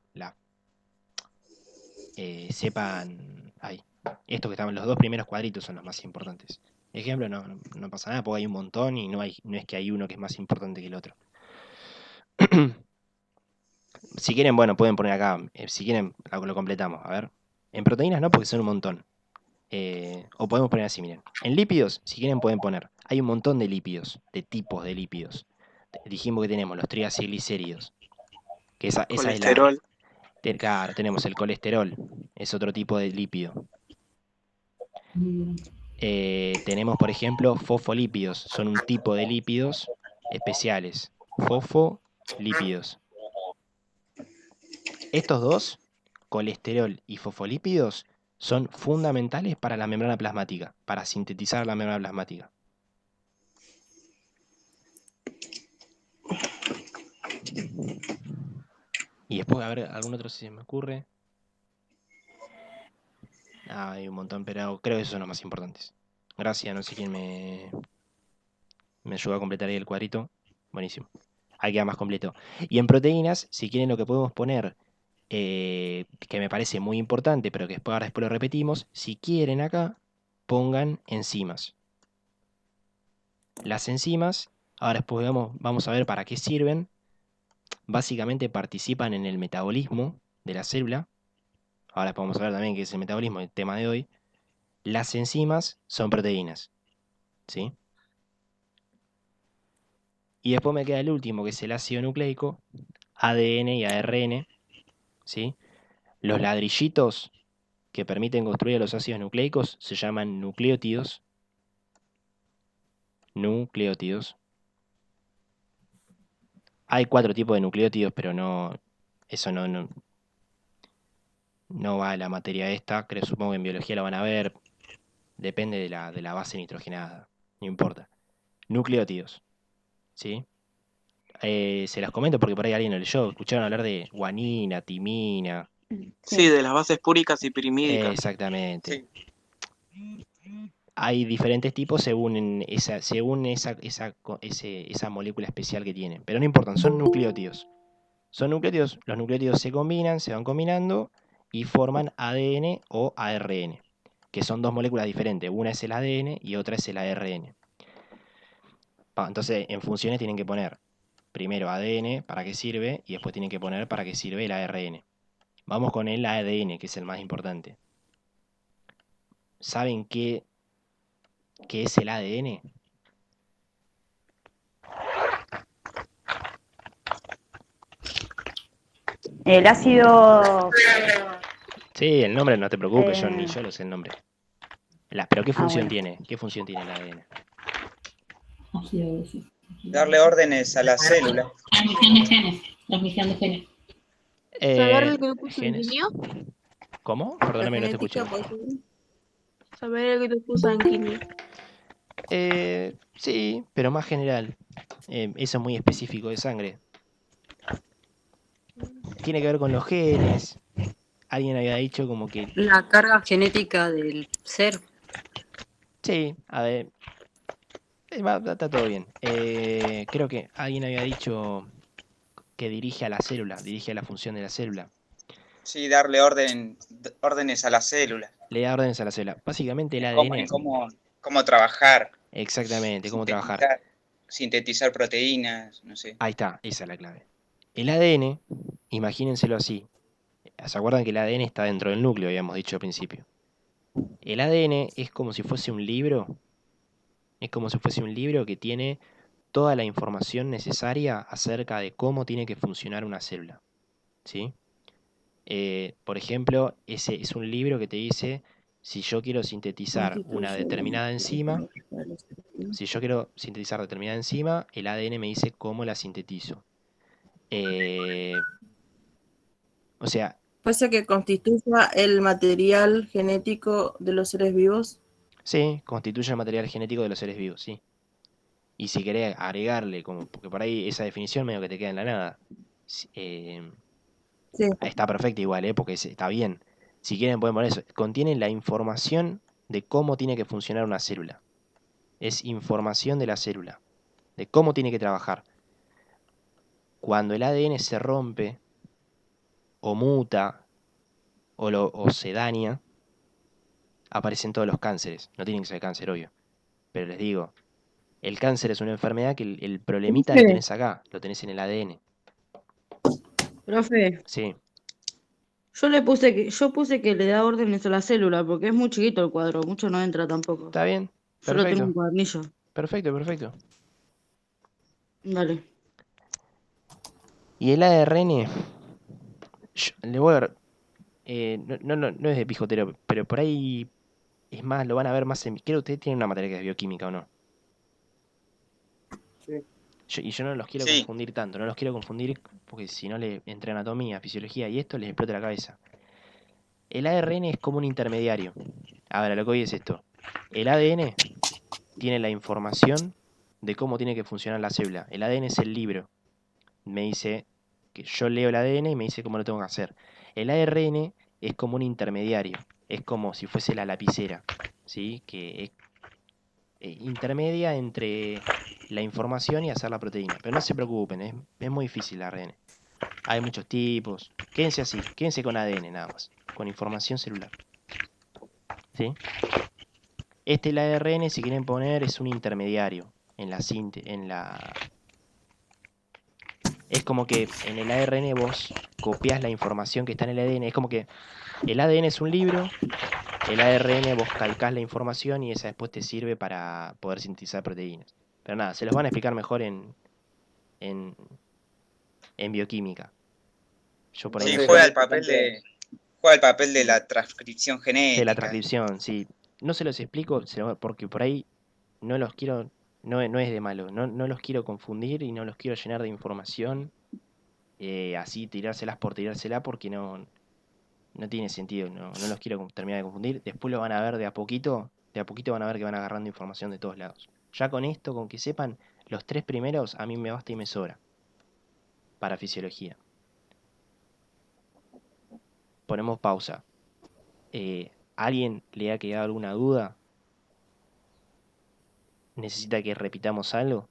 sepan... estos que estaban, los dos primeros cuadritos son los más importantes. Ejemplo, no pasa nada porque hay un montón y no es que hay uno que es más importante que el otro. Si quieren, bueno, pueden poner acá. Si quieren, lo completamos. A ver. En proteínas no, porque son un montón. O podemos poner así, miren. En lípidos, si quieren, pueden poner. Hay un montón de lípidos, de tipos de lípidos. Dijimos que tenemos los triacilglicéridos. Que esa es Colesterol. Claro, tenemos el colesterol. Es otro tipo de lípido. Tenemos, por ejemplo, fosfolípidos. Son un tipo de lípidos especiales. Fosfolípidos. Estos dos, colesterol y fosfolípidos, son fundamentales para la membrana plasmática, para sintetizar la membrana plasmática. Y después, a ver, algún otro si se me ocurre. Hay un montón, pero creo que esos son los más importantes. Gracias, no sé quién me ayudó a completar ahí el cuadrito. Buenísimo. Ahí queda más completo. Y en proteínas, si quieren lo que podemos poner, que me parece muy importante, pero que después lo repetimos, si quieren acá, pongan enzimas. Las enzimas, ahora después vamos a ver para qué sirven. Básicamente participan en el metabolismo de la célula. Ahora podemos ver también qué es el metabolismo, el tema de hoy. Las enzimas son proteínas, ¿sí? Y después me queda el último, que es el ácido nucleico, ADN y ARN, ¿sí? Los ladrillitos que permiten construir los ácidos nucleicos se llaman nucleótidos. nucleótidos. Hay 4 tipos de nucleótidos, pero eso no va a la materia esta. Supongo que en biología lo van a ver. Depende de la base nitrogenada. No importa. Nucleótidos. ¿Sí? Se las comento porque por ahí alguien lo leyó. Escucharon hablar de guanina, timina. Sí, de las bases púricas y pirimídicas. Exactamente. Sí. Hay diferentes tipos según esa molécula especial que tienen. Pero no importan, son nucleótidos. Los nucleótidos se combinan, se van combinando y forman ADN o ARN, que son 2 moléculas diferentes. Una es el ADN y otra es el ARN. Entonces, en funciones tienen que poner primero ADN, para qué sirve, y después tienen que poner para qué sirve el ARN. Vamos con el ADN, que es el más importante. ¿Saben qué es el ADN? El ácido... Sí, el nombre no te preocupes, ni yo lo sé el nombre. Pero ¿qué función bueno. tiene? ¿Qué función tiene el ADN? Darle órdenes a la célula. Transmisión de genes. Transmisión de genes. ¿Saber el grupo genes. sanguíneo? ¿Cómo? La Perdóname, no te genética, escuché. pues, saber el grupo sanguíneo. Sí, pero más general. Eso es muy específico de sangre. Tiene que ver con los genes. Alguien había dicho como que... La carga genética del ser. Sí, a ver. Está todo bien. Creo que alguien había dicho que dirige a la célula, dirige a la función de la célula. Sí, darle órdenes a la célula. Le da órdenes a la célula. Básicamente el ADN... Cómo trabajar. Exactamente, cómo trabajar. Sintetizar proteínas, no sé. Ahí está, esa es la clave. El ADN, imagínenselo así. ¿Se acuerdan que el ADN está dentro del núcleo, habíamos dicho al principio? El ADN es como si fuese un libro. Es como si fuese un libro que tiene toda la información necesaria acerca de cómo tiene que funcionar una célula. ¿Sí? Por ejemplo, ese es un libro que te dice si yo quiero sintetizar una determinada enzima. Si yo quiero sintetizar determinada enzima, el ADN me dice cómo la sintetizo. O sea... ¿Pasa que constituya el material genético de los seres vivos? Sí, constituye el material genético de los seres vivos, sí. Y si querés agregarle, porque por ahí esa definición medio que te queda en la nada. Sí. Está perfecta igual, porque está bien. Si quieren pueden poner eso. Contiene la información de cómo tiene que funcionar una célula. Es información de la célula, de cómo tiene que trabajar. Cuando el ADN se rompe, o muta, o se daña, aparecen todos los cánceres. No tienen que ser cáncer, obvio. Pero les digo, el cáncer es una enfermedad que el problemita lo tenés acá, lo tenés en el ADN. Profe. Sí. Yo puse que le da órdenes a la célula, porque es muy chiquito el cuadro, mucho no entra tampoco. Está bien. Solo tengo un cuadernillo. Perfecto. Dale. Y el ARN, le voy a ver, no es de pijotero, pero por ahí es más, lo van a ver más en... Creo que ustedes tienen una materia que es bioquímica, ¿o no? Sí. Yo no los quiero confundir tanto, no los quiero confundir porque si no le entre anatomía, fisiología y esto les explota la cabeza. El ARN es como un intermediario. A ver, lo que hoy es esto. El ADN tiene la información de cómo tiene que funcionar la célula. El ADN es el libro. Me dice que yo leo el ADN y me dice cómo lo tengo que hacer. El ARN es como un intermediario. Es como si fuese la lapicera, ¿sí? Que es intermedia entre la información y hacer la proteína. Pero no se preocupen, es muy difícil el ARN. Hay muchos tipos. Quédense así, quédense con ADN nada más, con información celular. ¿Sí? El ARN, si quieren poner, es un intermediario en la Es como que en el ARN vos copias la información que está en el ADN. Es como que el ADN es un libro, el ARN vos calcás la información y esa después te sirve para poder sintetizar proteínas. Pero nada, se los van a explicar mejor en bioquímica. Yo por ahí juega el papel de la transcripción genética. De la transcripción, sí. No se los explico porque por ahí no los quiero no es de malo. No los quiero confundir y no los quiero llenar de información, así tirárselas por tirársela, porque no tiene sentido. No los quiero terminar de confundir. Después lo van a ver de a poquito van a ver que van agarrando información de todos lados. Ya con esto, con que sepan los 3 primeros, a mí me basta y me sobra para fisiología. Ponemos pausa. ¿Alguien le ha quedado alguna duda? ¿Necesita que repitamos algo?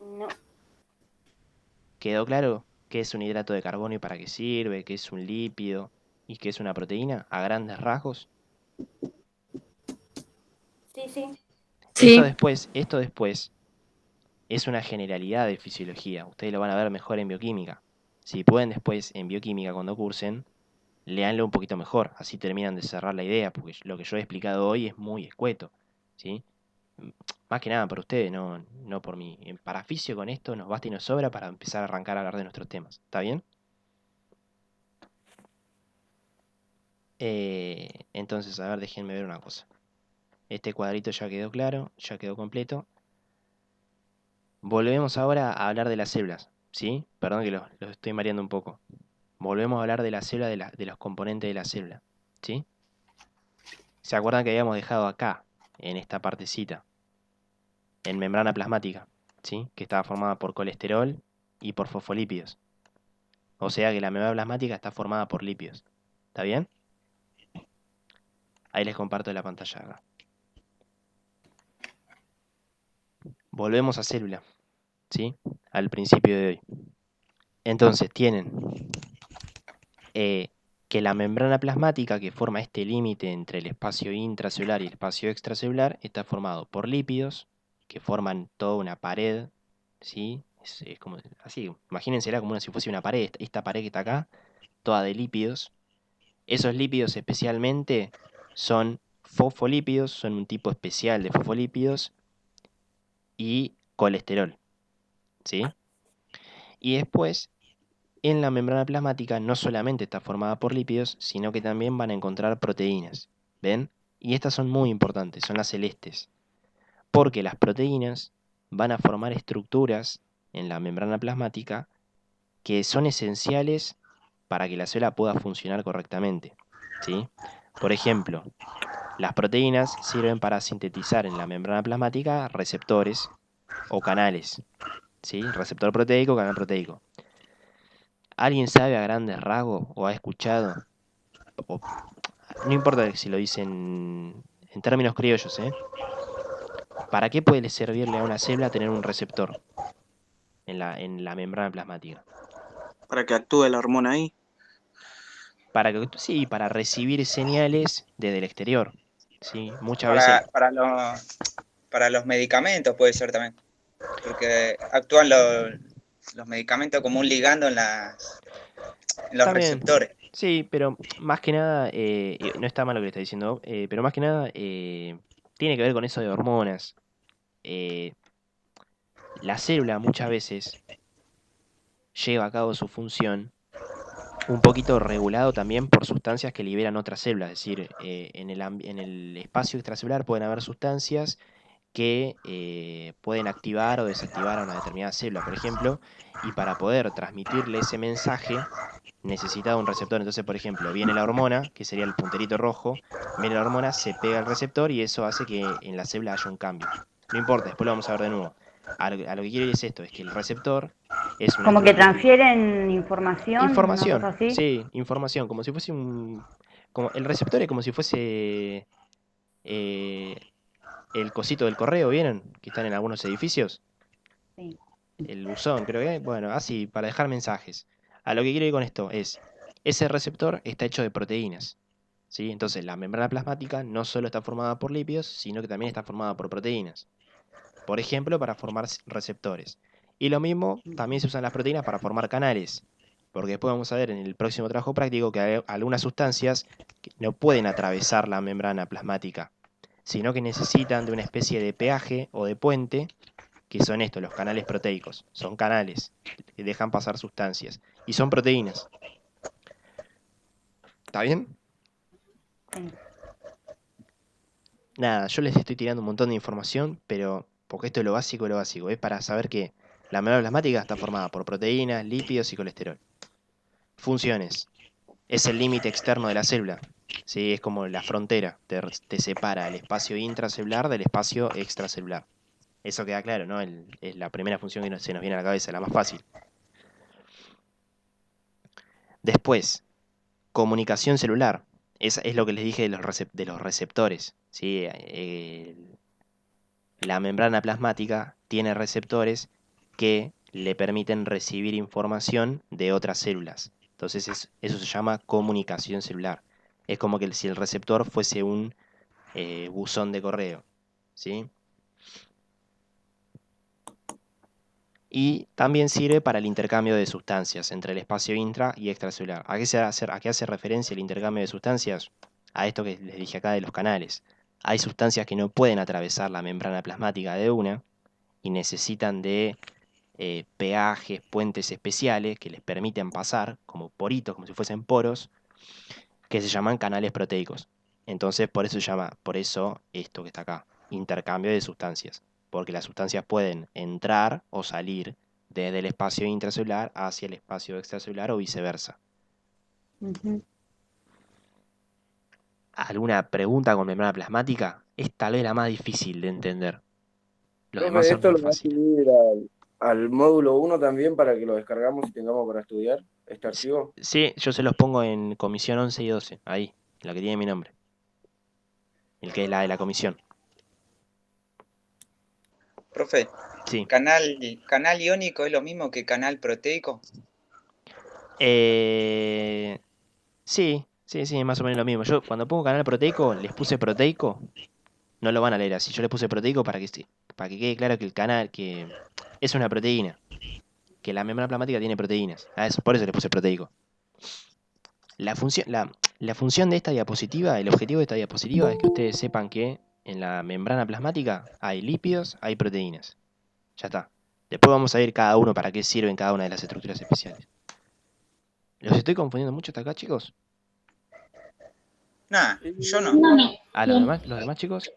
No. ¿Quedó claro qué es un hidrato de carbono y para qué sirve, qué es un lípido y qué es una proteína a grandes rasgos? Sí. Esto después es una generalidad de fisiología. Ustedes lo van a ver mejor en bioquímica. Si pueden después en bioquímica cuando cursen, léanlo un poquito mejor. Así terminan de cerrar la idea, porque lo que yo he explicado hoy es muy escueto, ¿sí? Más que nada por ustedes, no por mí. Para fisio con esto nos basta y nos sobra para empezar a arrancar a hablar de nuestros temas. ¿Está bien? Entonces, a ver, déjenme ver una cosa. Este cuadrito ya quedó claro, ya quedó completo. Volvemos ahora a hablar de las células, ¿sí? Perdón que los estoy mareando un poco. Volvemos a hablar de la célula, de los componentes de la célula, ¿sí? ¿Se acuerdan que habíamos dejado acá, en esta partecita, en membrana plasmática, ¿sí? Que estaba formada por colesterol y por fosfolípidos. O sea que la membrana plasmática está formada por lípidos. ¿Está bien? Ahí les comparto la pantalla acá. Volvemos a célula, ¿sí? Al principio de hoy. Entonces tienen que la membrana plasmática, que forma este límite entre el espacio intracelular y el espacio extracelular, está formado por lípidos, que forman toda una pared, ¿sí? Es como así, imagínensela como si fuese una pared, esta pared que está acá, toda de lípidos. Esos lípidos especialmente son fosfolípidos, son un tipo especial de fosfolípidos, y colesterol, ¿sí? Y después, en la membrana plasmática no solamente está formada por lípidos, sino que también van a encontrar proteínas, ¿ven? Y estas son muy importantes, son las celestes, porque las proteínas van a formar estructuras en la membrana plasmática que son esenciales para que la célula pueda funcionar correctamente, ¿sí? Por ejemplo, las proteínas sirven para sintetizar en la membrana plasmática receptores o canales, ¿sí? Receptor proteico, canal proteico. ¿Alguien sabe a grandes rasgos o ha escuchado? O, no importa si lo dicen en términos criollos, ¿eh? ¿Para qué puede servirle a una célula tener un receptor en la membrana plasmática? Para que actúe la hormona ahí. Sí, para recibir señales desde el exterior. ¿Sí? Muchas veces. Para los medicamentos puede ser también. Porque actúan los medicamentos como un ligando en los También, receptores. sí, pero más que nada, no está mal lo que le está diciendo, pero más que nada tiene que ver con eso de hormonas. La célula muchas veces lleva a cabo su función un poquito regulado también por sustancias que liberan otras células, es decir, en el espacio extracelular pueden haber sustancias que pueden activar o desactivar a una determinada célula, por ejemplo, y para poder transmitirle ese mensaje necesita un receptor. Entonces, por ejemplo, viene la hormona, que sería el punterito rojo, viene la hormona, se pega al receptor y eso hace que en la célula haya un cambio. No importa, después lo vamos a ver de nuevo. A lo que quiero ir es esto, es que el receptor es una Como que estructura. transfieren información, una Información, cosa así. sí, información, como si fuese el receptor es como si fuese el cosito del correo, ¿vieron? Que están en algunos edificios. Sí. El buzón, creo que, bueno, así, para dejar mensajes. A lo que quiero ir con esto es, ese receptor está hecho de proteínas, ¿sí? Entonces, la membrana plasmática no solo está formada por lípidos, sino que también está formada por proteínas. Por ejemplo, para formar receptores. Y lo mismo, también se usan las proteínas para formar canales. Porque después vamos a ver en el próximo trabajo práctico que hay algunas sustancias que no pueden atravesar la membrana plasmática, sino que necesitan de una especie de peaje o de puente, que son estos, los canales proteicos. Son canales que dejan pasar sustancias. Y son proteínas. ¿Está bien? Sí. Nada, yo les estoy tirando un montón de información, pero porque esto es lo básico de lo básico. Es para saber que la membrana plasmática está formada por proteínas, lípidos y colesterol. Funciones. Es el límite externo de la célula. ¿Sí? Es como la frontera. Te separa el espacio intracelular del espacio extracelular. Eso queda claro, ¿no? Es la primera función que se nos viene a la cabeza, la más fácil. Después, comunicación celular. Es lo que les dije de los receptores. ¿Sí? La membrana plasmática tiene receptores que le permiten recibir información de otras células. Entonces eso se llama comunicación celular. Es como que si el receptor fuese un buzón de correo. ¿Sí? Y también sirve para el intercambio de sustancias entre el espacio intra y extracelular. ¿A qué hace referencia el intercambio de sustancias? A esto que les dije acá de los canales. Hay sustancias que no pueden atravesar la membrana plasmática de una y necesitan de peajes, puentes especiales que les permiten pasar, como poritos, como si fuesen poros, que se llaman canales proteicos. Entonces, por eso esto que está acá, intercambio de sustancias, porque las sustancias pueden entrar o salir desde el espacio intracelular hacia el espacio extracelular o viceversa. ¿Alguna pregunta con membrana plasmática? Es tal vez la más difícil de entender. Los demás Profe, son ¿esto muy lo va a fáciles. subir al módulo 1 también para que lo descargamos y tengamos para estudiar este archivo? Sí, yo se los pongo en comisión 11 y 12, ahí, la que tiene mi nombre, el que es la de la comisión. Profe, Sí. ¿canal iónico es lo mismo que canal proteico? Sí, más o menos lo mismo. Yo cuando pongo canal proteico, les puse proteico, no lo van a leer así. Yo les puse proteico para que quede claro que el canal, que es una proteína, que la membrana plasmática tiene proteínas. Por eso les puse proteico. La función de esta diapositiva, el objetivo de esta diapositiva es que ustedes sepan que en la membrana plasmática hay lípidos, hay proteínas. Ya está. Después vamos a ver cada uno para qué sirven cada una de las estructuras especiales. ¿Los estoy confundiendo mucho hasta acá, chicos? Nah, yo no. ¿Los demás chicos?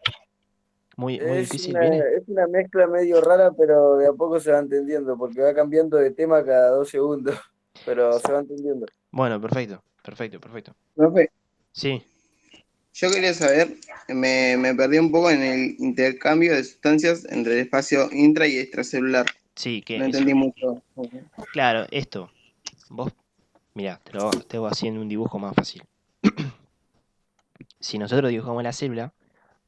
Muy difícil, Una, ¿viene? es una mezcla medio rara, pero de a poco se va entendiendo, porque va cambiando de tema cada 2 segundos, pero se va entendiendo. Bueno, perfecto. Profe, Sí. yo quería saber, me perdí un poco en el intercambio de sustancias entre el espacio intra y extracelular. Sí, que No eso. entendí mucho. Claro, esto. Vos, mirá, te voy haciendo un dibujo más fácil. Si nosotros dibujamos la célula,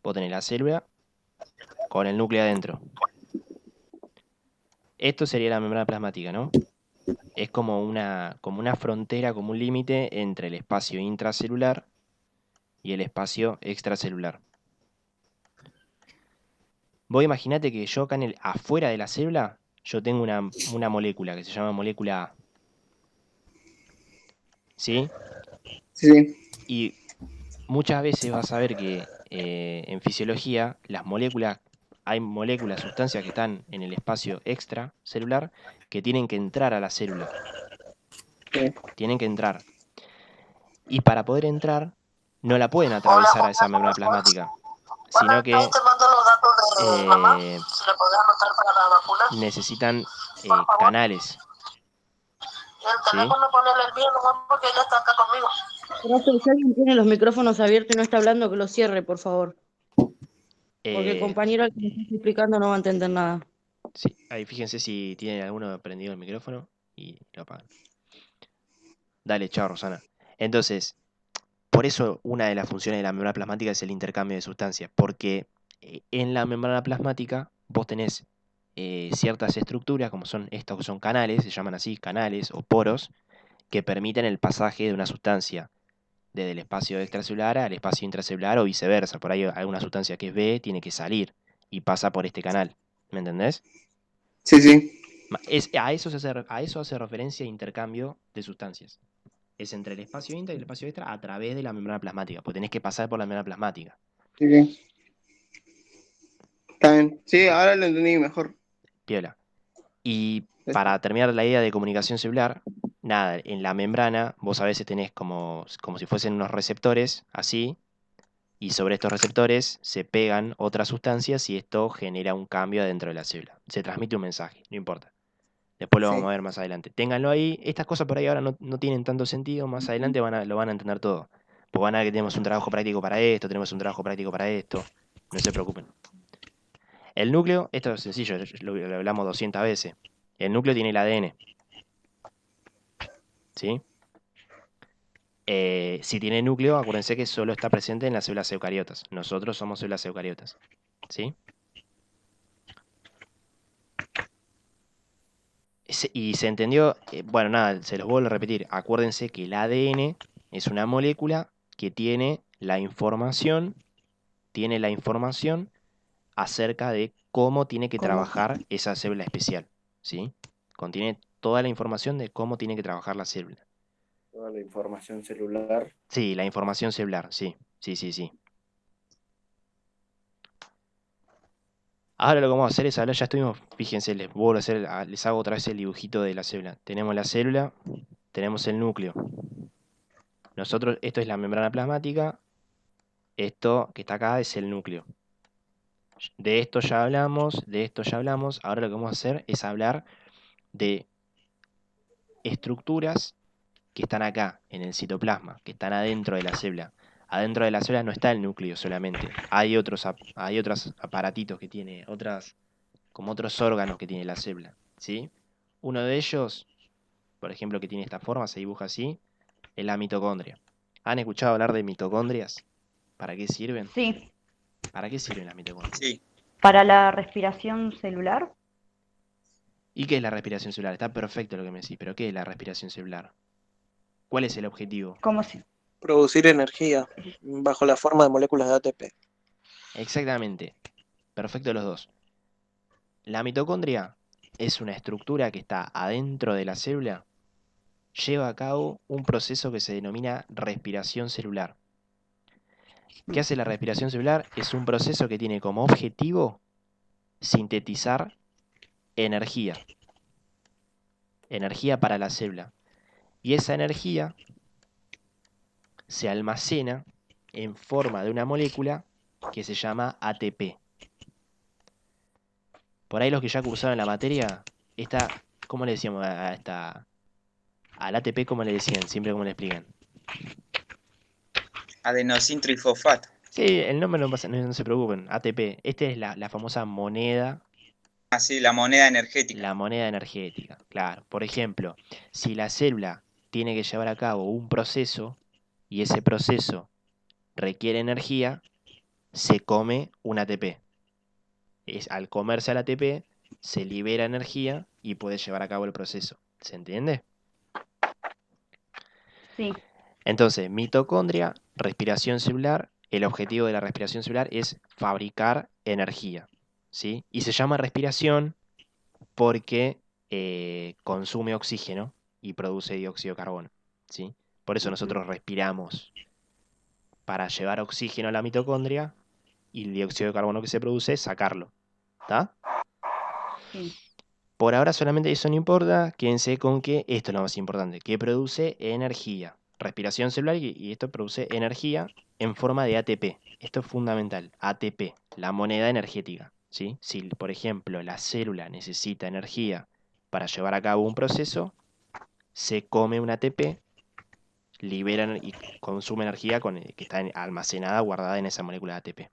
vos tenés la célula con el núcleo adentro. Esto sería la membrana plasmática, ¿no? Es como una frontera, como un límite entre el espacio intracelular y el espacio extracelular. Vos imaginate que yo acá afuera de la célula, yo tengo una molécula que se llama molécula A. ¿Sí? Sí. Y muchas veces vas a ver que en fisiología hay moléculas, sustancias que están en el espacio extracelular que tienen que entrar a la célula. Sí. Tienen que entrar. Y para poder entrar, no la pueden atravesar a esa membrana plasmática, sino que necesitan canales. ¿Sí? Profe, si alguien tiene los micrófonos abiertos y no está hablando, que lo cierre, por favor. Porque el compañero al que me está explicando no va a entender nada. Sí, ahí fíjense si tiene alguno prendido el micrófono y lo apagan. Dale, chao, Rosana. Entonces, por eso una de las funciones de la membrana plasmática es el intercambio de sustancias, porque en la membrana plasmática vos tenés ciertas estructuras, como son estos que son canales, se llaman así, canales o poros, que permiten el pasaje de una sustancia desde el espacio extracelular al espacio intracelular o viceversa. Por ahí alguna sustancia que es B tiene que salir y pasa por este canal. ¿Me entendés? Sí, sí. A eso hace referencia intercambio de sustancias. Es entre el espacio intra y el espacio extra a través de la membrana plasmática, porque tenés que pasar por la membrana plasmática. Sí, sí. Está bien. Sí, ahora lo entendí mejor. Piola. Y para terminar la idea de comunicación celular, nada, en la membrana vos a veces tenés como si fuesen unos receptores, así, Y sobre estos receptores se pegan otras sustancias y esto genera un cambio dentro de la célula. Se transmite un mensaje, no importa. Después lo vamos a ver más adelante. Ténganlo ahí. Estas cosas por ahí ahora no tienen tanto sentido. Más adelante lo van a entender todo. Pues van a ver que tenemos un trabajo práctico para esto, tenemos un trabajo práctico para esto. No se preocupen. El núcleo, esto es sencillo, lo hablamos 200 veces. El núcleo tiene el ADN. ¿Sí? Si tiene núcleo, acuérdense que solo está presente en las células eucariotas. Nosotros somos células eucariotas. ¿Sí? Y se entendió, bueno, nada, se los vuelvo a repetir. Acuérdense que el ADN es una molécula que tiene la información acerca de cómo tiene que trabajar esa célula especial. ¿Sí? Contiene toda la información de cómo tiene que trabajar la célula. Toda la información celular. Sí, la información celular, sí. Sí. Ahora lo que vamos a hacer es hablar, ya estuvimos, fíjense, les hago otra vez el dibujito de la célula. Tenemos la célula, tenemos el núcleo. Nosotros, esto es la membrana plasmática, esto que está acá es el núcleo. De esto ya hablamos, ahora lo que vamos a hacer es hablar de estructuras que están acá, en el citoplasma, que están adentro de la célula. Adentro de la célula no está el núcleo solamente, hay otros aparatitos que tiene, como otros órganos que tiene la célula, ¿sí? Uno de ellos, por ejemplo, que tiene esta forma, se dibuja así, es la mitocondria. ¿Han escuchado hablar de mitocondrias? ¿Para qué sirven? Sí. ¿Para qué sirven las mitocondrias? Sí. Para la respiración celular. ¿Y qué es la respiración celular? Está perfecto lo que me decís, pero ¿qué es la respiración celular? ¿Cuál es el objetivo? ¿Cómo se? Producir energía bajo la forma de moléculas de ATP. Exactamente. Perfecto los dos. La mitocondria es una estructura que está adentro de la célula, lleva a cabo un proceso que se denomina respiración celular. ¿Qué hace la respiración celular? Es un proceso que tiene como objetivo sintetizar energía. Energía para la célula. Y esa energía se almacena en forma de una molécula que se llama ATP. Por ahí los que ya cursaron la materia, ¿cómo le decíamos al ATP? ¿Cómo le decían? Siempre cómo le explican. Adenosín trifosfato. Sí, el nombre no se preocupen. ATP. Esta es la famosa moneda. Ah, sí, la moneda energética. La moneda energética, claro. Por ejemplo, si la célula tiene que llevar a cabo un proceso y ese proceso requiere energía, se come un ATP. Al comerse al ATP, se libera energía y puede llevar a cabo el proceso. ¿Se entiende? Sí. Entonces, mitocondria, respiración celular. El objetivo de la respiración celular es fabricar energía, ¿sí? Y se llama respiración porque consume oxígeno y produce dióxido de carbono, ¿sí? Por eso nosotros respiramos para llevar oxígeno a la mitocondria y el dióxido de carbono que se produce, sacarlo. ¿Está? Sí. Por ahora solamente eso no importa, quédense con que esto es lo más importante, que produce energía. Respiración celular y esto produce energía en forma de ATP. Esto es fundamental, ATP, la moneda energética, ¿sí? Si, por ejemplo, la célula necesita energía para llevar a cabo un proceso, se come un ATP, libera y consume energía que está almacenada, guardada en esa molécula de ATP.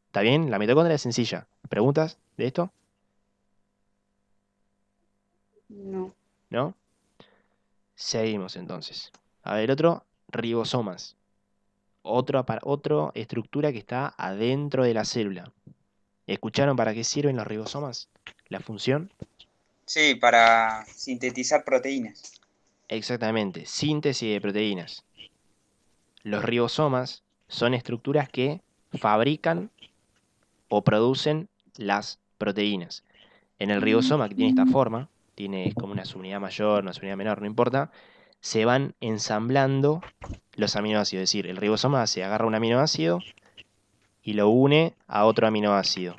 ¿Está bien? La mitocondria es sencilla. ¿Preguntas de esto? No. ¿No? Seguimos entonces. A ver, otro, ribosomas. Otra estructura que está adentro de la célula. ¿Escucharon para qué sirven los ribosomas? ¿La función? Sí, para sintetizar proteínas. Exactamente, síntesis de proteínas. Los ribosomas son estructuras que fabrican o producen las proteínas. En el ribosoma, que tiene esta forma, tiene como una subunidad mayor, una subunidad menor, no importa, se van ensamblando los aminoácidos. Es decir, el ribosoma agarra un aminoácido y lo une a otro aminoácido.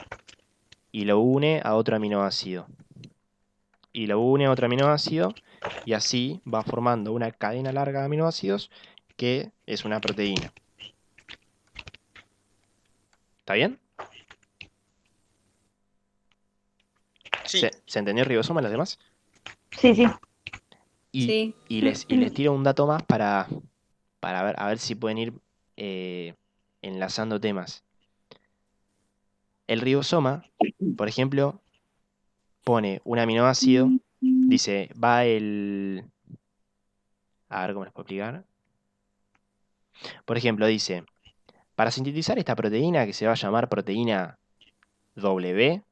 Y lo une a otro aminoácido. Y lo une a otro aminoácido. Y así va formando una cadena larga de aminoácidos que es una proteína. ¿Está bien? Sí. ¿Se entendió el ribosoma y los demás? Sí, sí. Y les tiro un dato más para ver, a ver si pueden ir enlazando temas. El ribosoma, por ejemplo, pone un aminoácido, dice, va el... A ver cómo les puedo explicar. Por ejemplo, dice, para sintetizar esta proteína que se va a llamar proteína W,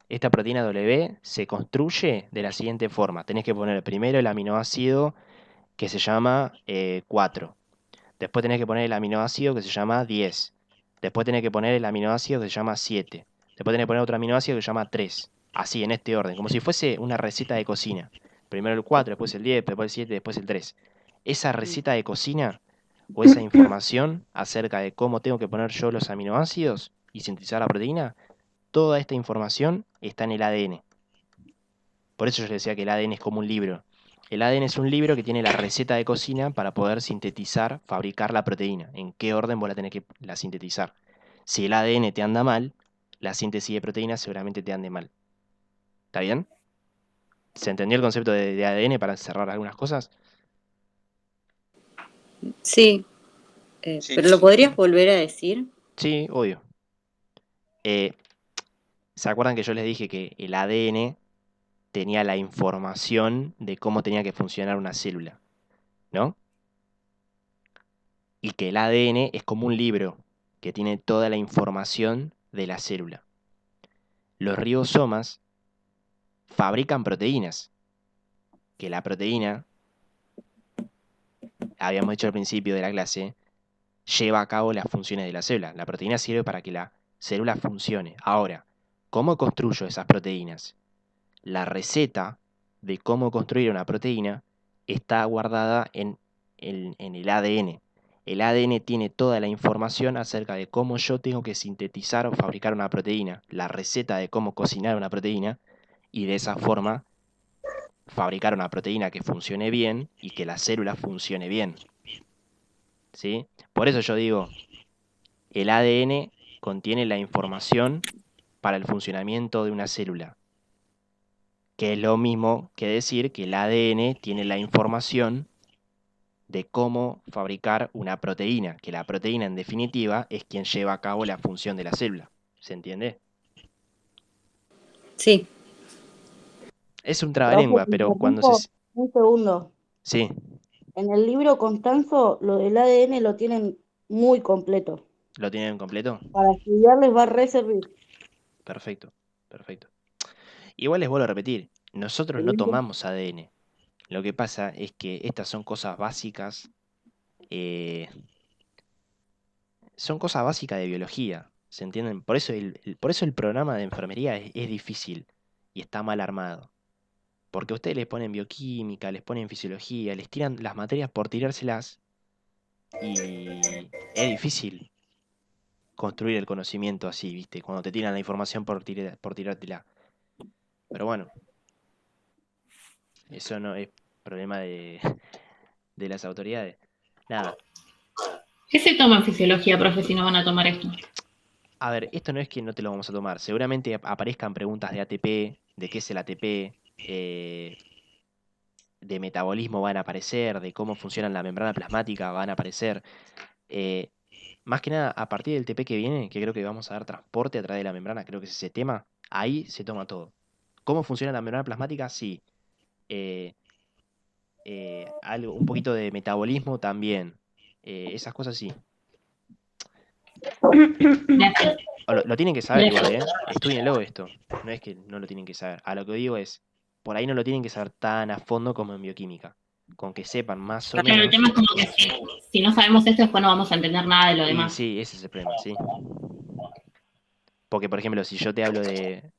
esta proteína W se construye de la siguiente forma. Tenés que poner primero el aminoácido que se llama 4. Después tenés que poner el aminoácido que se llama 10. Después tenés que poner el aminoácido que se llama 7. Después tenés que poner otro aminoácido que se llama 3. Así, en este orden, como si fuese una receta de cocina. Primero el 4, después el 10, después el 7, después el 3. Esa receta de cocina o esa información acerca de cómo tengo que poner yo los aminoácidos y sintetizar la proteína, toda esta información está en el ADN. Por eso yo les decía que el ADN es como un libro. El ADN es un libro que tiene la receta de cocina para poder sintetizar, fabricar la proteína. En qué orden vos la tenés que sintetizar. Si el ADN te anda mal, la síntesis de proteínas seguramente te ande mal. ¿Está bien? ¿Se entendió el concepto de ADN para cerrar algunas cosas? Sí, Sí. pero ¿lo podrías volver a decir? Sí, obvio. ¿Se acuerdan que yo les dije que el ADN tenía la información de cómo tenía que funcionar una célula? ¿No? Y que el ADN es como un libro que tiene toda la información de la célula. Los ribosomas fabrican proteínas, que la proteína, habíamos dicho al principio de la clase, lleva a cabo las funciones de la célula. La proteína sirve para que la célula funcione. Ahora, ¿cómo construyo esas proteínas? La receta de cómo construir una proteína está guardada en el ADN. El ADN tiene toda la información acerca de cómo yo tengo que sintetizar o fabricar una proteína, la receta de cómo cocinar una proteína, y de esa forma fabricar una proteína que funcione bien y que la célula funcione bien. ¿Sí? Por eso yo digo, el ADN contiene la información para el funcionamiento de una célula, que es lo mismo que decir que el ADN tiene la información de cómo fabricar una proteína, que la proteína en definitiva es quien lleva a cabo la función de la célula. ¿Se entiende? Sí. Es un trabalengua, pero cuando se... Un segundo. Sí, En el libro Constanzo, lo del ADN lo tienen muy completo. ¿lo tienen completo? Para estudiar les va a re servir. Perfecto, perfecto. Igual les vuelvo a repetir, nosotros no tomamos ADN. Lo que pasa es que estas son cosas básicas, son cosas básicas de biología, ¿se entienden? Por eso el programa de enfermería es difícil y está mal armado. Porque ustedes les ponen bioquímica, les ponen fisiología, les tiran las materias por tirárselas y es difícil construir el conocimiento así, ¿viste? Cuando te tiran la información por tirártela. Pero bueno, eso no es problema de las autoridades. Nada. ¿Qué se toma en fisiología, profe, si no van a tomar esto? A ver, esto no es que no te lo vamos a tomar. Seguramente aparezcan preguntas de ATP, de qué es el ATP, de metabolismo van a aparecer, de cómo funciona la membrana plasmática van a aparecer. Más que nada, a partir del TP que viene, que creo que vamos a dar transporte a través de la membrana, creo que es ese tema, ahí se toma todo. ¿Cómo funciona la membrana plasmática? Sí. Un poquito de metabolismo también. Esas cosas sí. Lo tienen que saber igual, ¿eh? Estudienlo esto. No es que no lo tienen que saber. A lo que digo es, por ahí no lo tienen que saber tan a fondo como en bioquímica. Con que sepan más o Claro, menos. el tema es como que si no sabemos esto, después no vamos a entender nada de lo Y demás. sí, ese es el problema, sí. Porque, por ejemplo, si yo te hablo de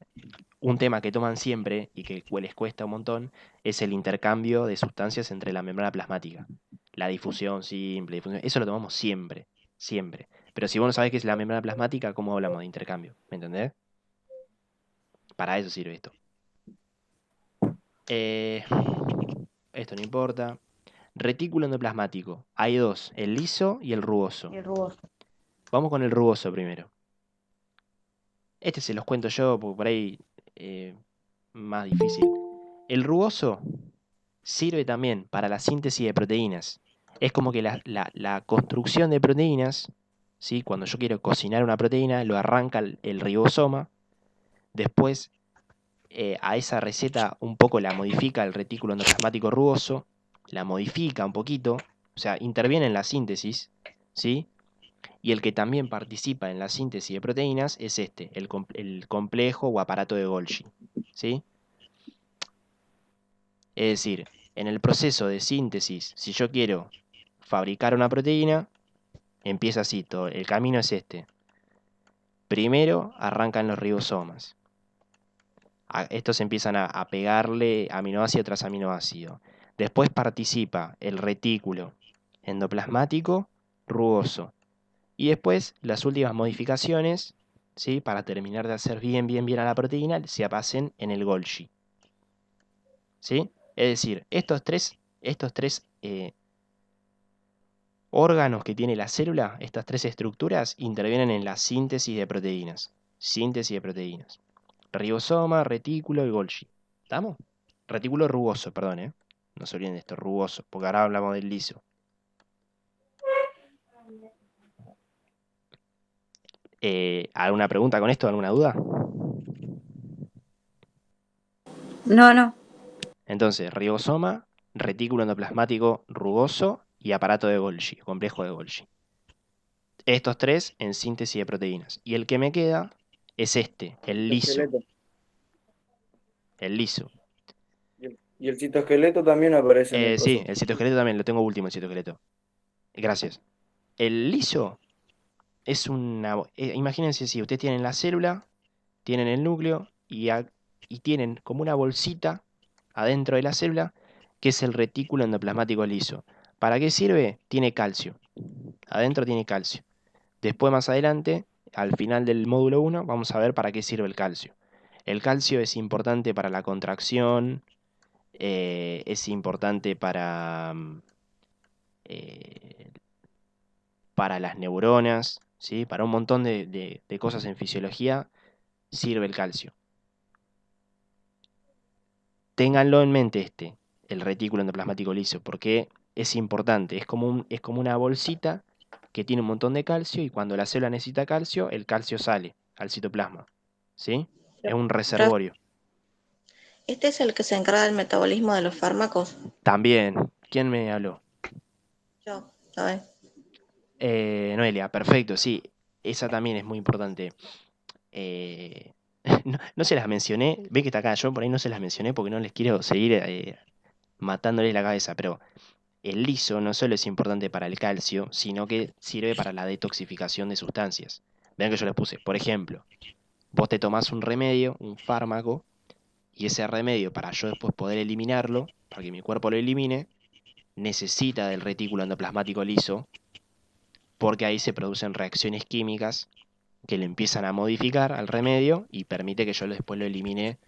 un tema que toman siempre y que les cuesta un montón, es el intercambio de sustancias entre la membrana plasmática. La difusión simple, eso lo tomamos siempre, siempre. Pero si vos no sabés qué es la membrana plasmática, ¿cómo hablamos de intercambio? ¿Me entendés? Para eso sirve esto. Esto no importa. Retículo endoplasmático. Hay dos, el liso y el rugoso. El rugoso. Vamos con el rugoso primero. Este se los cuento yo, porque por ahí más difícil. El rugoso sirve también para la síntesis de proteínas. Es como que la construcción de proteínas, ¿sí? Cuando yo quiero cocinar una proteína, lo arranca el ribosoma. Después, a esa receta un poco la modifica el retículo endoplasmático rugoso, la modifica un poquito, o sea, interviene en la síntesis, ¿sí? Y el que también participa en la síntesis de proteínas es el complejo o aparato de Golgi, ¿sí? Es decir, en el proceso de síntesis, si yo quiero fabricar una proteína, empieza así todo. El camino es este. Primero arrancan los ribosomas. Estos empiezan a pegarle aminoácido tras aminoácido. Después participa el retículo endoplasmático rugoso. Y después las últimas modificaciones, ¿sí? Para terminar de hacer bien a la proteína, se hacen en el Golgi. ¿Sí? Es decir, estos tres órganos que tiene la célula, estas tres estructuras, intervienen en la síntesis de proteínas. Síntesis de proteínas. Ribosoma, retículo y Golgi. ¿Estamos? Retículo rugoso, perdón, no se olviden de esto, rugoso, porque ahora hablamos del liso. ¿Alguna pregunta con esto? ¿Alguna duda? No. Entonces, ribosoma, retículo endoplasmático rugoso y aparato de Golgi, complejo de Golgi. Estos tres en síntesis de proteínas. Y el que me queda es el liso. Esqueleto. El liso. Y el citoesqueleto también aparece en el Sí, coso. el citoesqueleto también, lo tengo último, el citoesqueleto. Gracias. El liso es una... imagínense si ustedes tienen la célula, tienen el núcleo y tienen como una bolsita adentro de la célula que es el retículo endoplasmático liso. ¿Para qué sirve? Tiene calcio. Adentro tiene calcio. Después, más adelante, al final del módulo 1, vamos a ver para qué sirve el calcio. El calcio es importante para la contracción, es importante para las neuronas, ¿sí? Para un montón de cosas en fisiología sirve el calcio. Ténganlo en mente el retículo endoplasmático liso, porque es importante, es como una bolsita que tiene un montón de calcio y cuando la célula necesita calcio, el calcio sale al citoplasma, ¿sí? Es un reservorio. ¿Este es el que se encarga del metabolismo de los fármacos? También, ¿quién me habló? Yo, ¿sabes? Noelia, perfecto, sí, esa también es muy importante. No se las mencioné, ve que está acá, yo por ahí no se las mencioné porque no les quiero seguir matándoles la cabeza, pero el liso no solo es importante para el calcio, sino que sirve para la detoxificación de sustancias. Vean que yo les puse, por ejemplo, vos te tomás un remedio, un fármaco, y ese remedio, para yo después poder eliminarlo, para que mi cuerpo lo elimine, necesita del retículo endoplasmático liso, porque ahí se producen reacciones químicas que le empiezan a modificar al remedio y permite que yo después lo elimine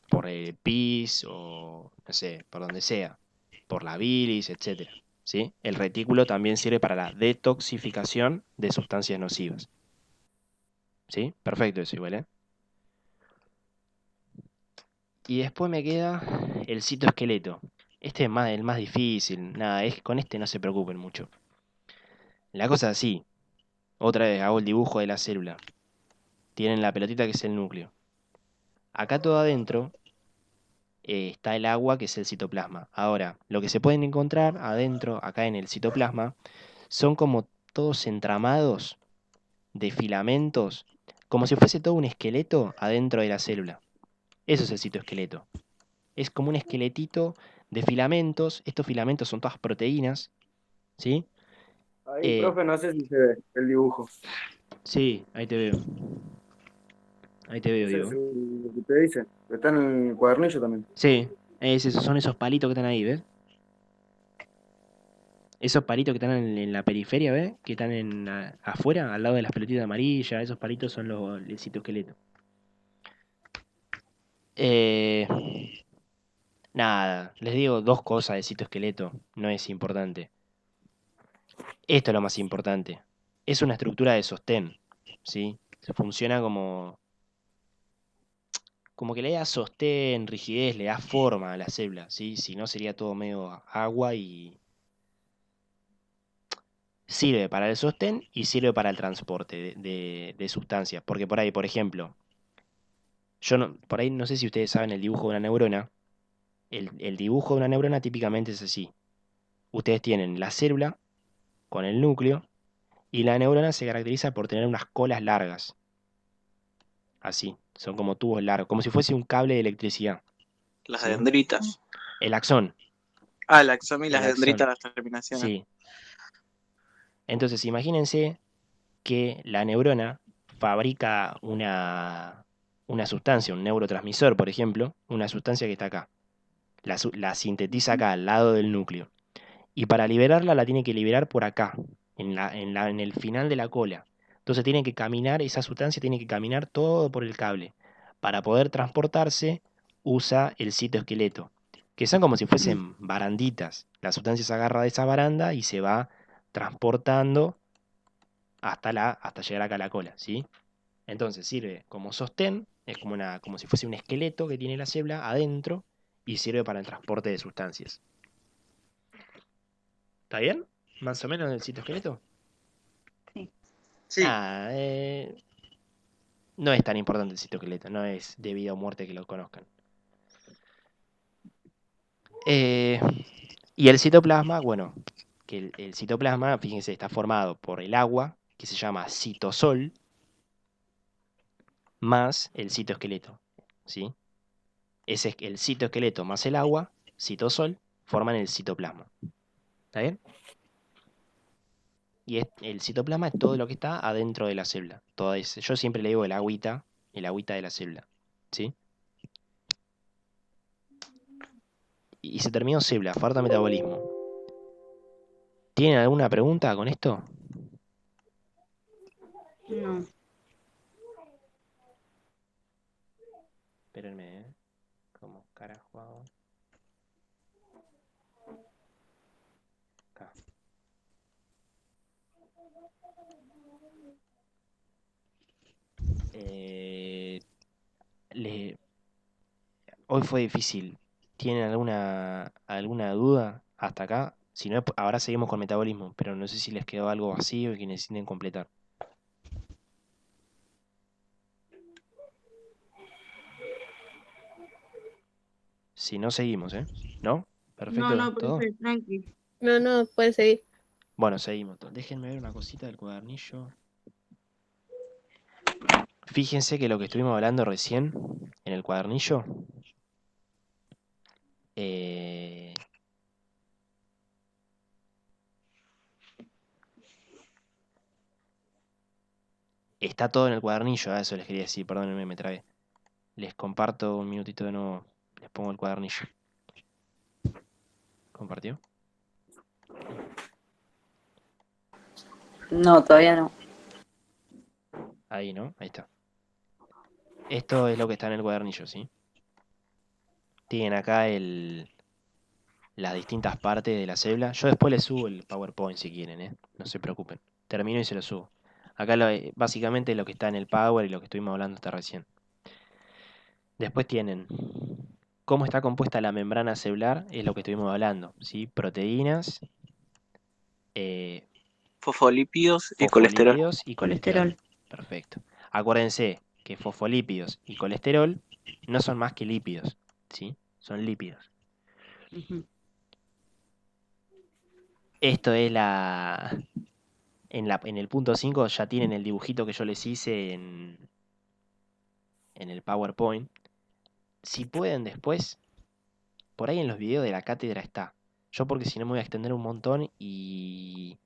por el pis o, no sé, por donde sea, por la bilis, etc. ¿Sí? El retículo también sirve para la detoxificación de sustancias nocivas. ¿Sí? Perfecto eso igual, Y después me queda el citoesqueleto. Este es el más difícil. Nada, con este no se preocupen mucho. La cosa es así. Otra vez hago el dibujo de la célula. Tienen la pelotita que es el núcleo. Acá todo adentro está el agua que es el citoplasma. Ahora, lo que se pueden encontrar adentro, acá en el citoplasma, son como todos entramados de filamentos, como si fuese todo un esqueleto adentro de la célula. Eso es el citoesqueleto. Es como un esqueletito de filamentos. Estos filamentos son todas proteínas, ¿sí? Ahí, profe, no sé si se ve el dibujo. Sí, ahí te veo. Ahí te veo, Sí, Diego. sí, lo que te dice. Está en el cuadernillo también. Sí, son esos palitos que están ahí, ¿ves? Esos palitos que están en la periferia, ¿ves? Que están afuera, al lado de las pelotitas amarillas. Esos palitos son el citoesqueleto. Nada, les digo dos cosas de citoesqueleto. No es importante. Esto es lo más importante. Es una estructura de sostén, ¿sí? Se funciona como que le da sostén, rigidez, le da forma a la célula, ¿sí? Si no sería todo medio agua y sirve para el sostén y sirve para el transporte de sustancias. Porque por ahí, por ejemplo, por ahí no sé si ustedes saben el dibujo de una neurona. El dibujo de una neurona típicamente es así. Ustedes tienen la célula con el núcleo y la neurona se caracteriza por tener unas colas largas. Así, son como tubos largos, como si fuese un cable de electricidad. Las ¿Sí? dendritas. El axón. El axón y las El axón. dendritas, las terminaciones. Sí. Entonces, imagínense que la neurona fabrica una sustancia, un neurotransmisor, por ejemplo, una sustancia que está acá. La sintetiza acá, al lado del núcleo. Y para liberarla la tiene que liberar por acá, en el final de la cola. Entonces tiene que caminar, esa sustancia tiene que caminar todo por el cable. Para poder transportarse, usa el citoesqueleto, que son como si fuesen baranditas. La sustancia se agarra de esa baranda y se va transportando hasta llegar acá a la cola, ¿sí? Entonces sirve como sostén, es como si fuese un esqueleto que tiene la célula adentro y sirve para el transporte de sustancias. ¿Está bien? Más o menos el citoesqueleto. Sí. No es tan importante el citoesqueleto, no es de vida o muerte que lo conozcan. Y el citoplasma, bueno, que el citoplasma, fíjense, está formado por el agua, que se llama citosol, más el citoesqueleto, ¿sí? Ese es el citoesqueleto más el agua, citosol, forman el citoplasma. ¿Está bien? Y el citoplasma es todo lo que está adentro de la célula. Yo siempre le digo el agüita de la célula. ¿Sí? Y se terminó célula, falta metabolismo. ¿Tienen alguna pregunta con esto? No. Espérenme, ¿eh? ¿Cómo carajo hago? Acá. Hoy fue difícil. ¿Tienen alguna duda hasta acá? Si no, ahora seguimos con metabolismo, pero no sé si les quedó algo vacío y que necesiten completar. Si no, seguimos, ¿eh? ¿No? ¿Perfecto? No, ¿Todo? profe, tranqui. No, puede seguir. Bueno, seguimos. Déjenme ver una cosita del cuadernillo. Fíjense que lo que estuvimos hablando recién en el cuadernillo está todo en el cuadernillo, eso les quería decir, perdónenme, me trabé. Les comparto un minutito de nuevo, les pongo el cuadernillo. ¿Compartió? No, todavía no. Ahí, ¿no? Ahí está. Esto es lo que está en el cuadernillo, ¿sí? Tienen acá las distintas partes de la célula. Yo después les subo el PowerPoint si quieren, ¿eh? No se preocupen. Termino y se lo subo. Acá básicamente lo que está en el Power y lo que estuvimos hablando hasta recién. Después tienen cómo está compuesta la membrana celular, es lo que estuvimos hablando, ¿sí? Proteínas, Fosfolípidos y colesterol. fosfolípidos y colesterol. Perfecto. Acuérdense que fosfolípidos y colesterol no son más que lípidos, ¿sí? Son lípidos. Esto es en el punto 5 ya tienen el dibujito que yo les hice en el PowerPoint. Si pueden después, por ahí en los videos de la cátedra está. Yo porque si no me voy a extender un montón y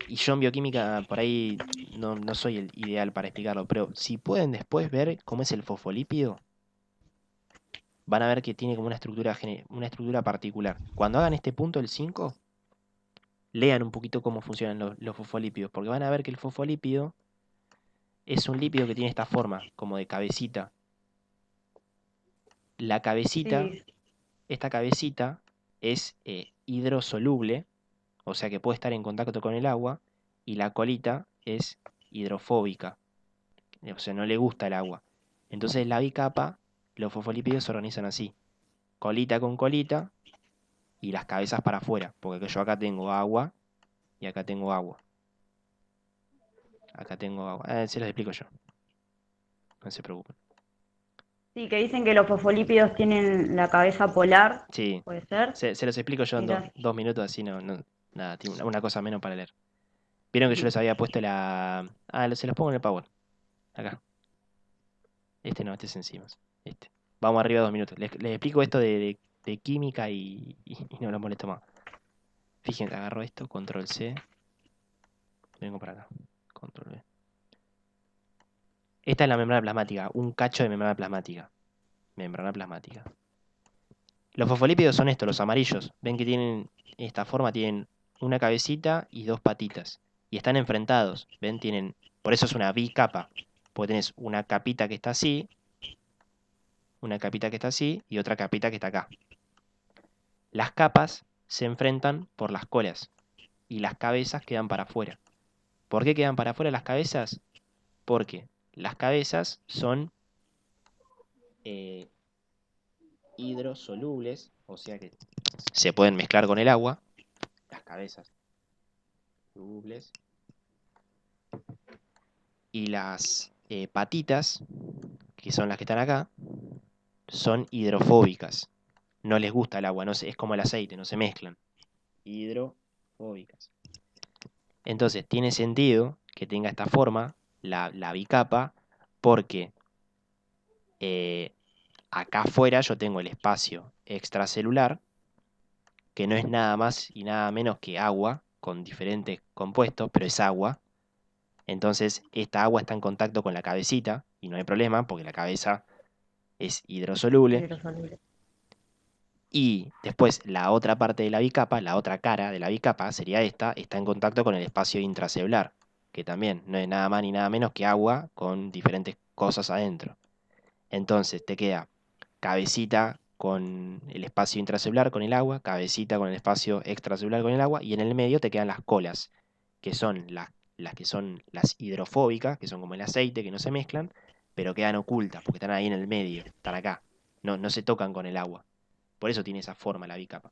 yo en bioquímica por ahí no soy el ideal para explicarlo, pero si pueden después ver cómo es el fosfolípido, van a ver que tiene como una estructura particular. Cuando hagan este punto, el 5, lean un poquito cómo funcionan los fosfolípidos, porque van a ver que el fosfolípido es un lípido que tiene esta forma, como de cabecita. La cabecita, Sí. esta cabecita es hidrosoluble, o sea que puede estar en contacto con el agua, y la colita es hidrofóbica, O sea, no le gusta el agua. Entonces la bicapa, los fosfolípidos se organizan así. Colita con colita y las cabezas para afuera. Porque yo acá tengo agua y acá tengo agua. Acá tengo agua. Se los explico yo. No se preocupen. Sí, que dicen que los fosfolípidos tienen la cabeza polar, Sí, ¿puede ser? se los explico yo en Mirá. 2 minutos, así nada, tiene una cosa menos para leer. Vieron que yo les había puesto la... se los pongo en el Power. Acá. Este no, este es encima. Este. Vamos arriba 2 minutos. Les explico esto de química y no lo molesto más. Fíjense, agarro esto, control C. Vengo para acá. Control V. Esta es la membrana plasmática, un cacho de membrana plasmática. Membrana plasmática. Los fosfolípidos son estos, los amarillos. Ven que tienen esta forma, tienen una cabecita y 2 patitas. Y están enfrentados. Ven, tienen. Por eso es una bicapa. Porque tenés una capita que está así. Una capita que está así y otra capita que está acá. Las capas se enfrentan por las colas. Y las cabezas quedan para afuera. ¿Por qué quedan para afuera las cabezas? Porque las cabezas son hidrosolubles, o sea que se pueden mezclar con el agua. Las cabezas solubles. Y las patitas, que son las que están acá, son hidrofóbicas. No les gusta el agua, es como el aceite, no se mezclan. Hidrofóbicas. Entonces tiene sentido que tenga esta forma, la bicapa, porque acá afuera yo tengo el espacio extracelular, que no es nada más y nada menos que agua, con diferentes compuestos, pero es agua. Entonces esta agua está en contacto con la cabecita, y no hay problema, porque la cabeza es hidrosoluble. Y después la otra parte de la bicapa, la otra cara de la bicapa, sería esta, está en contacto con el espacio intracelular, que también no es nada más ni nada menos que agua con diferentes cosas adentro. Entonces te queda cabecita con el espacio intracelular con el agua, cabecita con el espacio extracelular con el agua, y en el medio te quedan las colas, que son las que son las hidrofóbicas, que son como el aceite, que no se mezclan, pero quedan ocultas, porque están ahí en el medio, están acá, no se tocan con el agua. Por eso tiene esa forma la bicapa.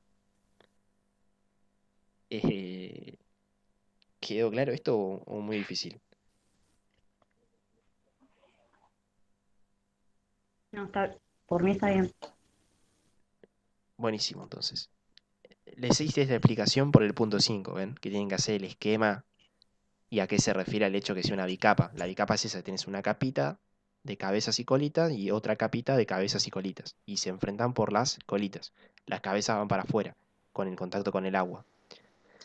¿Quedó claro esto o muy difícil? No, por mí está bien. Buenísimo, entonces. Les hice esta explicación por el punto 5, ¿ven? Que tienen que hacer el esquema y a qué se refiere el hecho que sea una bicapa. La bicapa es esa, tienes una capita de cabezas y colitas y otra capita de cabezas y colitas. Y se enfrentan por las colitas. Las cabezas van para afuera, con el contacto con el agua.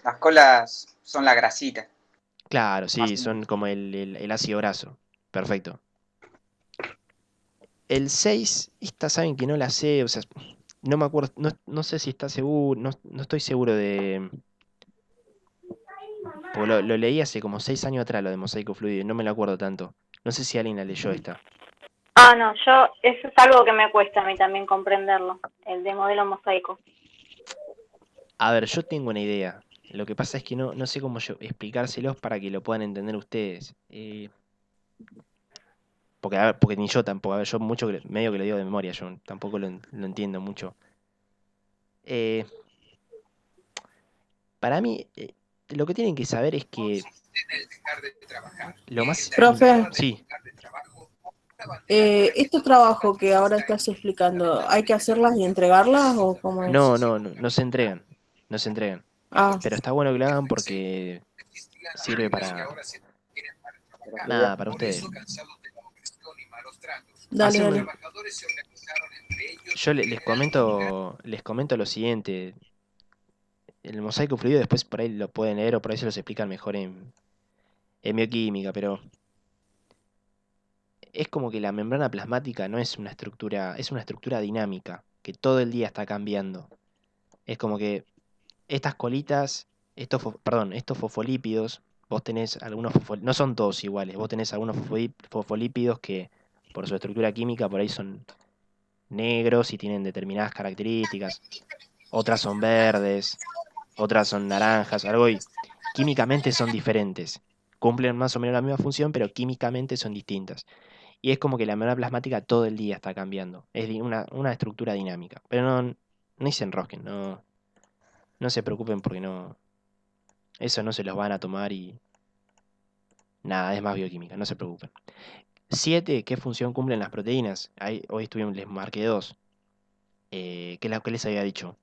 Las colas son la grasita. Claro, sí, son como el ácido graso. Perfecto. El 6, esta saben que no la sé, o sea, no me acuerdo, no sé si está seguro, no estoy seguro de... Porque lo leí hace como 6 años atrás, lo de mosaico fluido, y no me lo acuerdo tanto. No sé si alguien la leyó esta. No, eso es algo que me cuesta a mí también comprenderlo, el de modelo mosaico. A ver, yo tengo una idea. Lo que pasa es que no sé cómo explicárselos para que lo puedan entender ustedes. Porque, a ver, porque ni yo tampoco, a ver, yo medio que lo digo de memoria, yo tampoco lo entiendo mucho. Para mí, lo que tienen que saber es que lo más... Profe. Sí. ¿Este trabajo que ahora estás explicando, hay que hacerlas y entregarlas o cómo es? No se entregan. No se entregan. Ah. Pero está bueno que lo hagan porque sirve para... Nada, para ustedes. Dale. Yo les comento lo siguiente. El mosaico fluido después por ahí lo pueden leer o por ahí se los explican mejor en bioquímica, pero es como que la membrana plasmática no es una estructura, es una estructura dinámica, que todo el día está cambiando. Es como que estas colitas, estos fosfolípidos, vos tenés algunos no son todos iguales, vos tenés algunos fosfolípidos que por su estructura química por ahí son negros y tienen determinadas características, otras son verdes, otras son naranjas, algo y químicamente son diferentes. Cumplen más o menos la misma función, pero químicamente son distintas. Y es como que la membrana plasmática todo el día está cambiando. Es una estructura dinámica. Pero no se enrosquen, no se preocupen porque eso no se los van a tomar y nada, es más bioquímica, no se preocupen. 7, ¿qué función cumplen las proteínas? Hoy les marqué 2. ¿Qué les había dicho?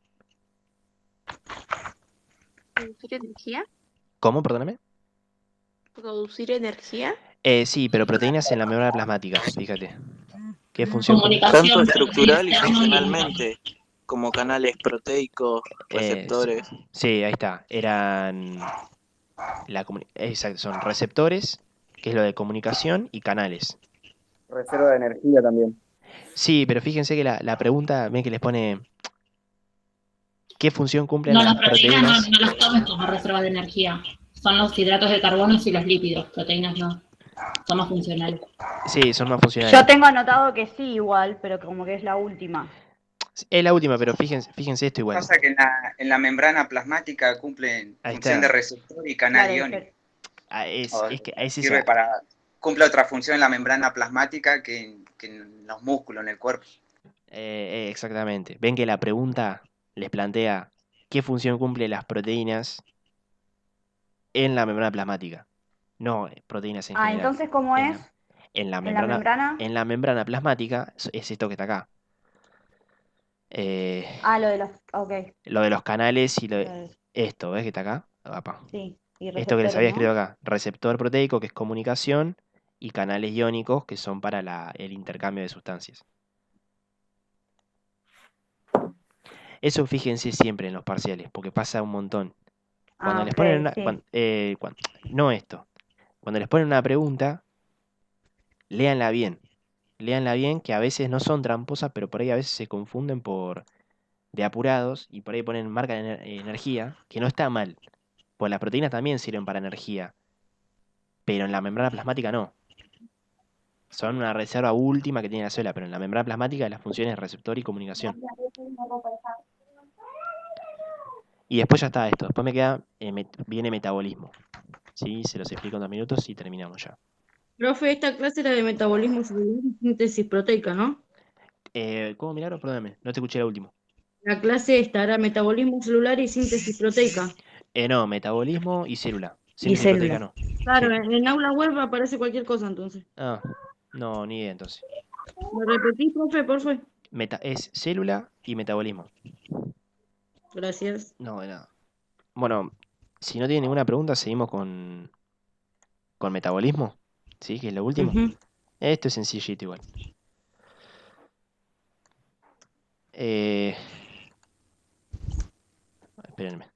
¿Producir energía? ¿Cómo? Perdóname. ¿Producir energía? Sí, pero proteínas en la membrana plasmática, fíjate. ¿Qué función? Tanto estructural y funcionalmente, como canales proteicos, receptores. Sí, ahí está. Eran exacto, son receptores, que es lo de comunicación, y canales. Reserva de energía también. Sí, pero fíjense que la pregunta, ven que les pone ¿qué función cumplen las proteínas? No las tomes como reserva de energía. Son los hidratos de carbono y los lípidos. Proteínas no. Son más funcionales. Sí, son más funcionales. Yo tengo anotado que sí igual, pero como que es la última. Es la última, pero fíjense esto igual. Pasa que en la membrana plasmática cumplen función de receptor y canal iónico. Cumple otra función en la membrana plasmática que en los músculos, en el cuerpo. Exactamente. Ven que la pregunta les plantea ¿qué función cumplen las proteínas en la membrana plasmática? No, proteínas en general. Entonces, ¿cómo es? En la membrana. En la membrana plasmática es esto que está acá. Lo de los... Ok. Lo de los canales y esto, ¿ves que está acá? Sí. Y esto que les había escrito acá. Receptor proteico, que es comunicación, y canales iónicos, que son para el intercambio de sustancias. Eso fíjense siempre en los parciales, porque pasa un montón. Cuando les ponen Cuando les ponen una pregunta, léanla bien. Léanla bien, que a veces no son tramposas, pero por ahí a veces se confunden de apurados y por ahí ponen marca de energía, que no está mal. Pues las proteínas también sirven para energía, pero en la membrana plasmática no. Son una reserva última que tiene la célula, pero en la membrana plasmática la función es receptor y comunicación. Y después ya está esto. Después viene metabolismo. ¿Sí? Se los explico en 2 minutos y terminamos ya. Profe, esta clase era de metabolismo celular y síntesis proteica, ¿no? ¿Cómo, Milagro? Perdóname, no te escuché la última. La clase esta era metabolismo celular y síntesis proteica. No, metabolismo y célula. Síntesis proteica no. Claro, sí. En aula web aparece cualquier cosa entonces. No, ni idea entonces. ¿Me repetís, profe, por favor? Es célula y metabolismo. Gracias. No, de nada. Bueno, si no tiene ninguna pregunta, seguimos con metabolismo. ¿Sí? Que es lo último. Esto es sencillito igual. Espérenme.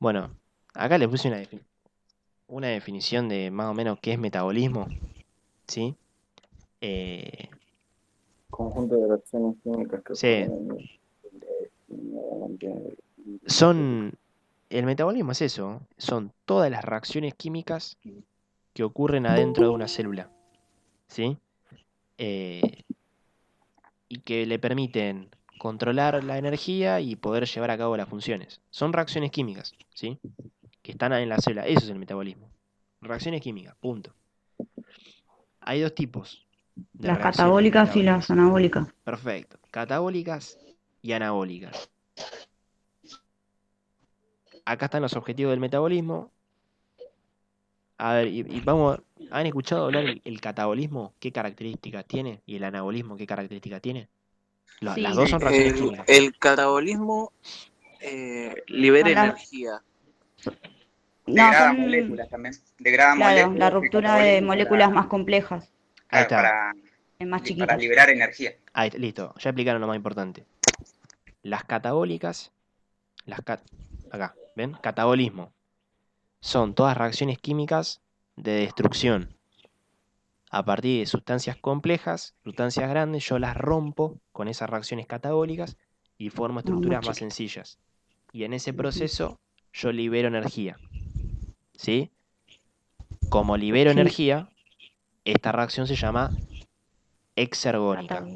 Bueno, acá les puse una definición de más o menos qué es metabolismo. ¿Sí? Conjunto de reacciones químicas que el metabolismo es eso. Son todas las reacciones químicas que ocurren adentro de una célula. ¿Sí? Y que le permiten controlar la energía y poder llevar a cabo las funciones. Son reacciones químicas, ¿sí? Que están en la célula. Eso es el metabolismo. Reacciones químicas, punto. Hay 2 tipos de las catabólicas y las anabólicas. Perfecto. Catabólicas y anabólicas. Acá están los objetivos del metabolismo. A ver, y vamos, ¿han escuchado hablar el catabolismo? ¿Qué características tiene? ¿Y el anabolismo qué características tiene? Las dos son reacciones químicas. El catabolismo libera energía. Degrada moléculas también. Degrada moléculas. La ruptura de moléculas más complejas. Ahí está. Para liberar energía. Ahí, listo, ya explicaron lo más importante. Las catabólicas, acá, ¿ven? Catabolismo. Son todas reacciones químicas de destrucción. A partir de sustancias complejas, sustancias grandes, yo las rompo con esas reacciones catabólicas y formo estructuras más sencillas. Y en ese proceso yo libero energía. ¿Sí? Como libero energía, esta reacción se llama exergónica.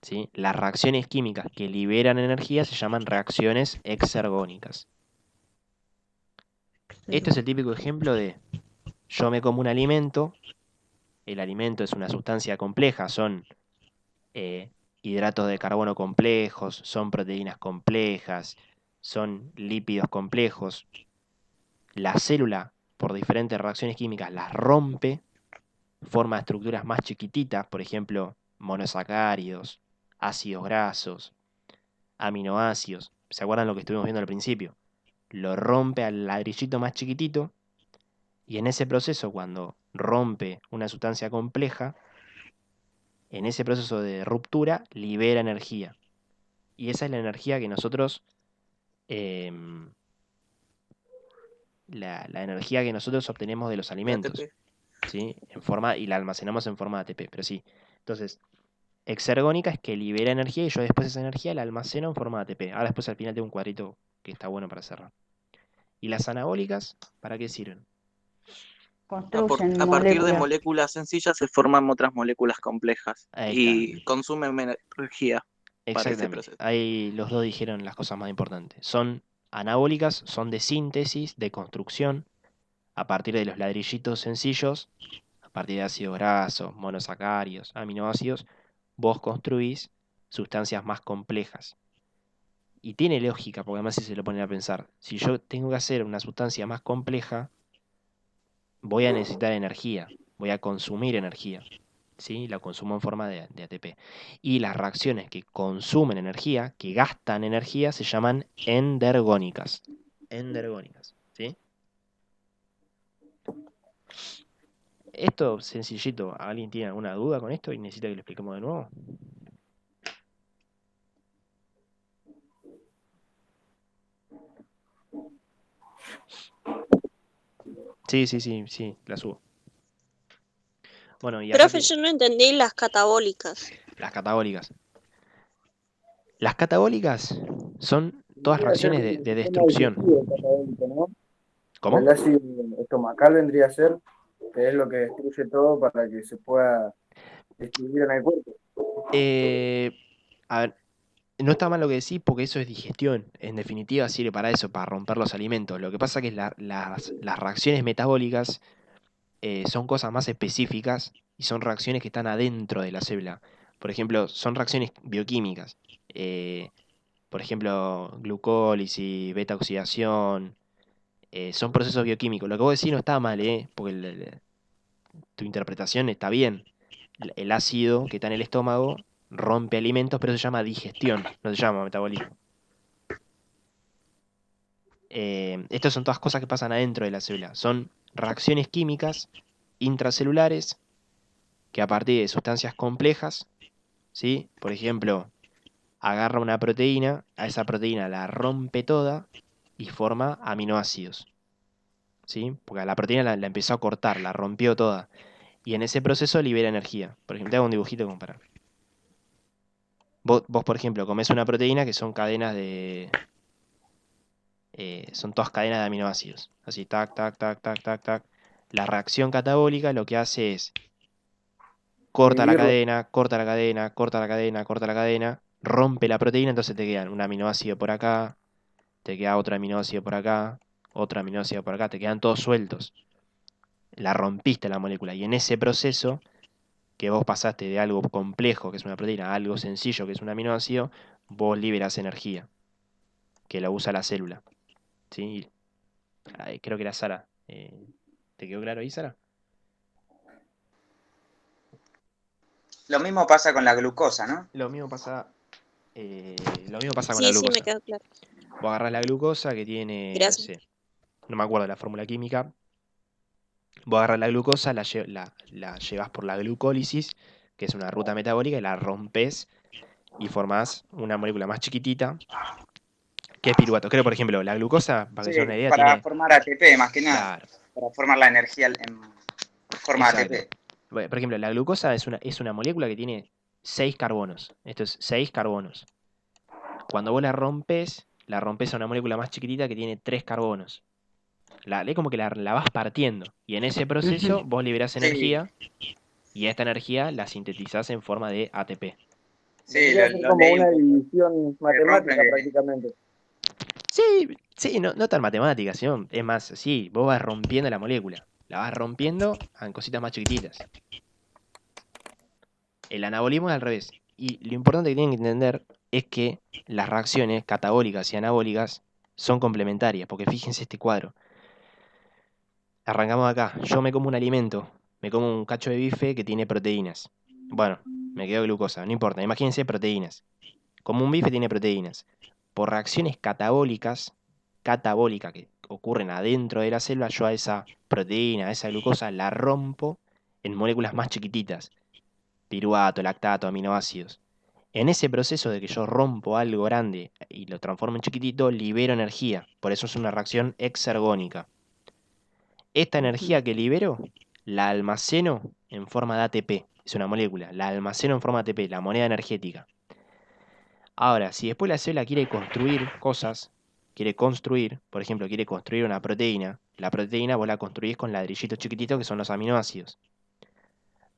¿Sí? Las reacciones químicas que liberan energía se llaman reacciones exergónicas. Esto es el típico ejemplo de yo me como un alimento, el alimento es una sustancia compleja, son hidratos de carbono complejos, son proteínas complejas, son lípidos complejos. La célula, por diferentes reacciones químicas, las rompe, forma estructuras más chiquititas, por ejemplo, monosacáridos, ácidos grasos, aminoácidos. ¿Se acuerdan lo que estuvimos viendo al principio? Lo rompe al ladrillito más chiquitito y en ese proceso, cuando rompe una sustancia compleja, en ese proceso de ruptura libera energía. Y esa es la energía que nosotros, la energía que nosotros obtenemos de los alimentos, ¿sí? Y la almacenamos en forma de ATP, pero sí. Entonces, exergónica es que libera energía y yo después esa energía la almaceno en forma de ATP. Ahora después al final tengo un cuadrito que está bueno para cerrar. ¿Y las anabólicas para qué sirven? Construyen A partir de moléculas. moléculas sencillas se forman otras moléculas complejas Ahí y consumen energía para ese Exactamente. proceso. Ahí los dos dijeron las cosas más importantes. Son anabólicas, son de síntesis, de construcción, a partir de los ladrillitos sencillos, a partir de ácidos grasos, monosacáridos, aminoácidos, vos construís sustancias más complejas. Y tiene lógica, porque además si se lo ponen a pensar, si yo tengo que hacer una sustancia más compleja, voy a necesitar energía, voy a consumir energía. ¿Sí? La consumo en forma de ATP. Y las reacciones que consumen energía, que gastan energía, se llaman endergónicas. Endergónicas, ¿sí? Esto sencillito. ¿Alguien tiene alguna duda con esto y necesita que lo expliquemos de nuevo? Sí, la subo. Bueno, y acá Profe, yo no entendí las catabólicas. las catabólicas. Las catabólicas son todas reacciones de destrucción. ¿No? ¿Cómo? El ácido estomacal vendría a ser, que es lo que destruye todo para que se pueda distribuir en el cuerpo. A ver, no está mal lo que decís porque eso es digestión. En definitiva sirve para eso, para romper los alimentos. Lo que pasa es que las reacciones metabólicas son cosas más específicas y son reacciones que están adentro de la célula. Por ejemplo, son reacciones bioquímicas. Por ejemplo, glucólisis, beta-oxidación. Son procesos bioquímicos. Lo que vos decís no está mal, porque tu interpretación está bien. El ácido que está en el estómago rompe alimentos, pero se llama digestión, no se llama metabolismo. Estas son todas cosas que pasan adentro de la célula. Son reacciones químicas intracelulares que a partir de sustancias complejas, ¿sí? Por ejemplo, agarra una proteína, a esa proteína la rompe toda y forma aminoácidos, ¿sí? Porque a la proteína la empezó a cortar, la rompió toda. Y en ese proceso libera energía. Por ejemplo, te hago un dibujito como para... Vos, por ejemplo, comés una proteína que son cadenas de... son todas cadenas de aminoácidos. Así, tac, tac, tac, tac, tac, tac. La reacción catabólica lo que hace es corta la cadena, corta la cadena, corta la cadena, corta la cadena, rompe la proteína, entonces te quedan un aminoácido por acá, te queda otro aminoácido por acá, otro aminoácido por acá, te quedan todos sueltos. La rompiste la molécula y en ese proceso que vos pasaste de algo complejo, que es una proteína, a algo sencillo, que es un aminoácido, vos liberás energía, que la usa la célula. ¿Sí? Creo que era Sara. ¿Te quedó claro ahí, Sara? Lo mismo pasa con la glucosa, ¿no? Lo mismo pasa con la glucosa. Sí, me quedó claro. Vos agarrás la glucosa que tiene, Gracias. no sé, no me acuerdo la fórmula química. Vos agarrás la glucosa, la llevas por la glucólisis, que es una ruta metabólica, y la rompes y formás una molécula más chiquitita, que es piruvato. Creo, por ejemplo, la glucosa, para que se una idea, para tiene... formar ATP, más que nada. Claro. Para formar la energía en forma Exacto. ATP. Por ejemplo, la glucosa es una molécula que tiene 6 carbonos. Esto es 6 carbonos. Cuando vos la rompes a una molécula más chiquitita que tiene 3 carbonos. Es como que la vas partiendo. Y en ese proceso vos liberás energía y esta energía la sintetizás en forma de ATP. Sí, es como una división matemática prácticamente. Sí, no tan matemática, sino es más, sí, vos vas rompiendo la molécula. La vas rompiendo en cositas más chiquititas. El anabolismo es al revés. Y lo importante que tienen que entender es que las reacciones catabólicas y anabólicas son complementarias, porque fíjense este cuadro. Arrancamos acá. Yo me como un alimento, me como un cacho de bife que tiene proteínas. Bueno, me quedo glucosa, no importa, imagínense proteínas. Como un bife tiene proteínas. Por reacciones catabólicas que ocurren adentro de la célula, yo a esa proteína, a esa glucosa, la rompo en moléculas más chiquititas. Piruvato, lactato, aminoácidos. En ese proceso de que yo rompo algo grande y lo transformo en chiquitito, libero energía. Por eso es una reacción exergónica. Esta energía que libero, la almaceno en forma de ATP. Es una molécula. La almaceno en forma de ATP, la moneda energética. Ahora, si después la célula quiere construir cosas, por ejemplo, quiere construir una proteína, la proteína vos la construís con ladrillitos chiquititos que son los aminoácidos.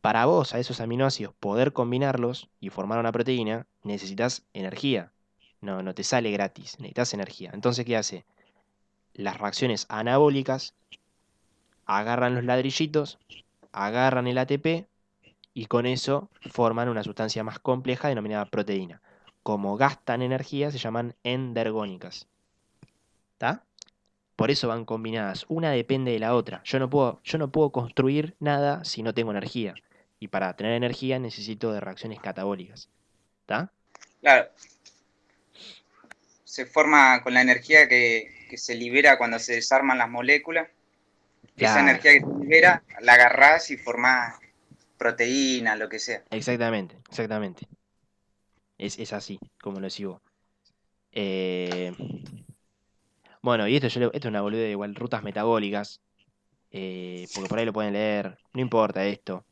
Para vos, a esos aminoácidos, poder combinarlos y formar una proteína, necesitas energía. No te sale gratis, necesitas energía. Entonces, ¿qué hace? Las reacciones anabólicas agarran los ladrillitos, agarran el ATP y con eso forman una sustancia más compleja denominada proteína. Como gastan energía, se llaman endergónicas. ¿Está? Por eso van combinadas. Una depende de la otra. Yo no puedo construir nada si no tengo energía. Y para tener energía necesito de reacciones catabólicas. ¿Está? Claro. Se forma con la energía que se libera cuando se desarman las moléculas. Esa Claro. energía que se libera, la agarrás y formás proteína, lo que sea. Exactamente. Es así, como lo decís vos. Bueno, y esto es una boludez igual, rutas metabólicas. Porque por ahí lo pueden leer. No importa esto.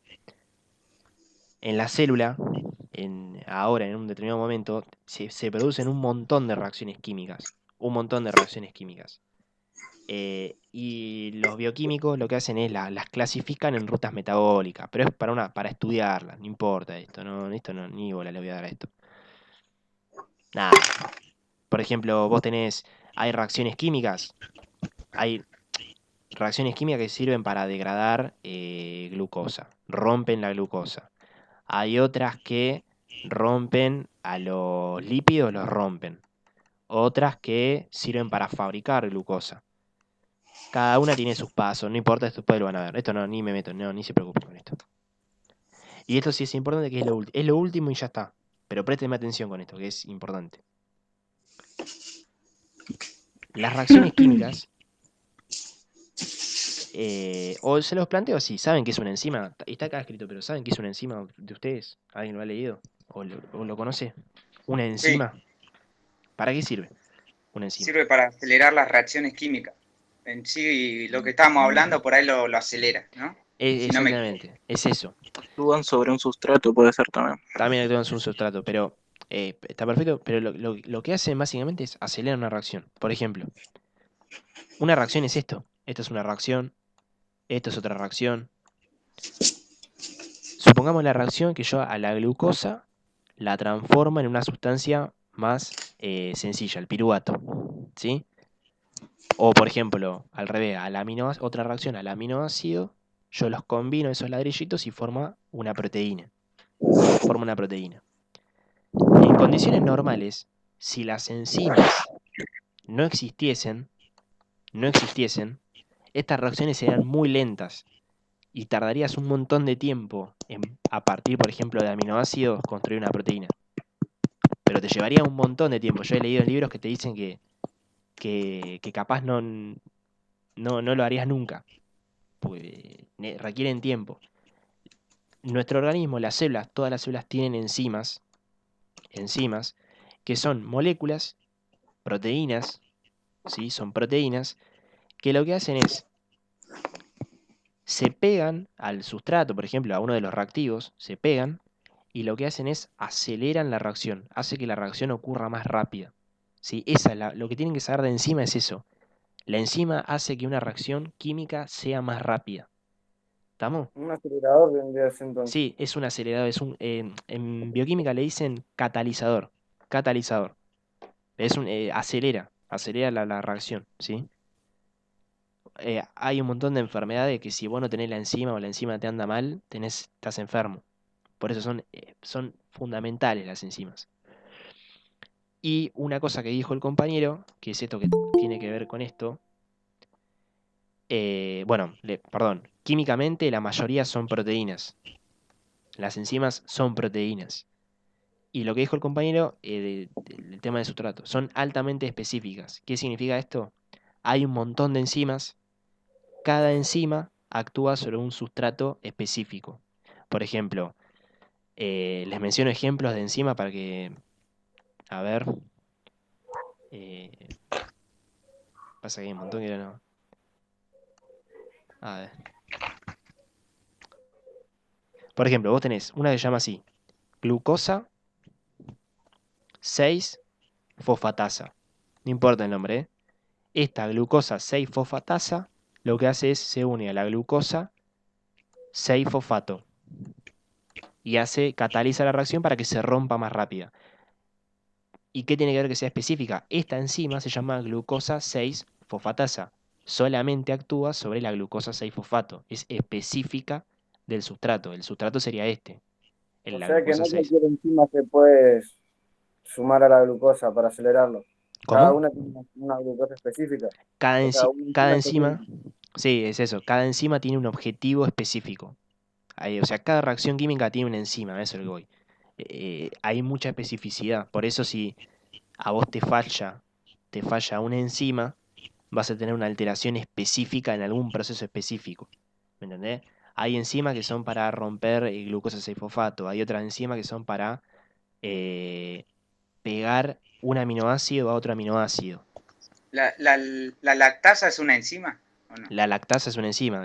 En la célula, ahora en un determinado momento, se producen un montón de reacciones químicas. Y los bioquímicos lo que hacen es las clasifican en rutas metabólicas, pero es para estudiarlas, no importa esto, ni bola le voy a dar a esto. Nada. Por ejemplo, hay reacciones químicas que sirven para degradar glucosa, rompen la glucosa. Hay otras que rompen a los lípidos, los rompen. Otras que sirven para fabricar glucosa. Cada una tiene sus pasos, no importa, esto después lo van a ver. Esto no, ni me meto, no, ni se preocupen con esto. Y esto sí es importante, que es lo último y ya está. Pero préstenme atención con esto, que es importante. Las reacciones químicas, o se los planteo así, ¿saben qué es una enzima? Está acá escrito, pero ¿saben qué es una enzima de ustedes? ¿Alguien lo ha leído? ¿O lo conoce? ¿Una enzima? Sí. ¿Para qué sirve una enzima? Sirve para acelerar las reacciones químicas. En sí, lo que estábamos hablando por ahí lo acelera, ¿no? Exactamente, es eso. Actúan sobre un sustrato, puede ser también. También actúan sobre un sustrato, pero está perfecto, pero lo que hacen básicamente es acelerar una reacción. Por ejemplo, una reacción es esto. Esto es una reacción, esto es otra reacción. Supongamos la reacción que yo a la glucosa la transformo en una sustancia más sencilla, el piruvato, ¿sí? O por ejemplo, al revés, otra reacción al aminoácido, yo los combino esos ladrillitos y forma una proteína. En condiciones normales, si las enzimas no existiesen, estas reacciones serían muy lentas y tardarías un montón de tiempo a partir, por ejemplo, de aminoácidos construir una proteína. Pero te llevaría un montón de tiempo. Yo he leído en libros que te dicen que capaz no lo harías nunca, porque requieren tiempo. Nuestro organismo, las células, todas las células tienen enzimas, que son moléculas, proteínas, ¿sí? Son proteínas, que lo que hacen es, se pegan al sustrato, por ejemplo, a uno de los reactivos, se pegan, y lo que hacen es aceleran la reacción, hace que la reacción ocurra más rápida. ¿Sí? Lo que tienen que saber de enzima es eso. La enzima hace que una reacción química sea más rápida. ¿Estamos? Un acelerador vendría a ser entonces. Sí, es un acelerador. En bioquímica le dicen catalizador. Acelera. acelera la reacción, ¿sí? Hay un montón de enfermedades que si vos no tenés la enzima o la enzima te anda mal, estás enfermo. Por eso son fundamentales las enzimas. Y una cosa que dijo el compañero, que es esto que tiene que ver con esto, perdón, químicamente la mayoría son proteínas. Las enzimas son proteínas. Y lo que dijo el compañero del tema de sustrato, son altamente específicas. ¿Qué significa esto? Hay un montón de enzimas. Cada enzima actúa sobre un sustrato específico. Por ejemplo, les menciono ejemplos de enzima para que... A ver. Pasa que hay un montón que no... A ver. Por ejemplo, vos tenés una que se llama así. Glucosa 6-fosfatasa. No importa el nombre, ¿eh? Esta glucosa 6-fosfatasa lo que hace es se une a la glucosa 6-fosfato y cataliza la reacción para que se rompa más rápida. ¿Y qué tiene que ver que sea específica? Esta enzima se llama glucosa 6-fosfatasa. Solamente actúa sobre la glucosa 6-fosfato. Es específica del sustrato. El sustrato sería este. O sea que no cualquier enzima se puede sumar a la glucosa para acelerarlo. Cada una tiene una glucosa específica. Cada enzima, sí, es eso. Cada enzima tiene un objetivo específico. O sea, cada reacción química tiene una enzima, eso es lo que voy. Hay mucha especificidad. Por eso si a vos te falla una enzima, vas a tener una alteración específica en algún proceso específico. ¿Me entendés? Hay enzimas que son para romper glucosa 6-fosfato. Hay otras enzimas que son para pegar un aminoácido a otro aminoácido. ¿La lactasa es una enzima o no? La lactasa es una enzima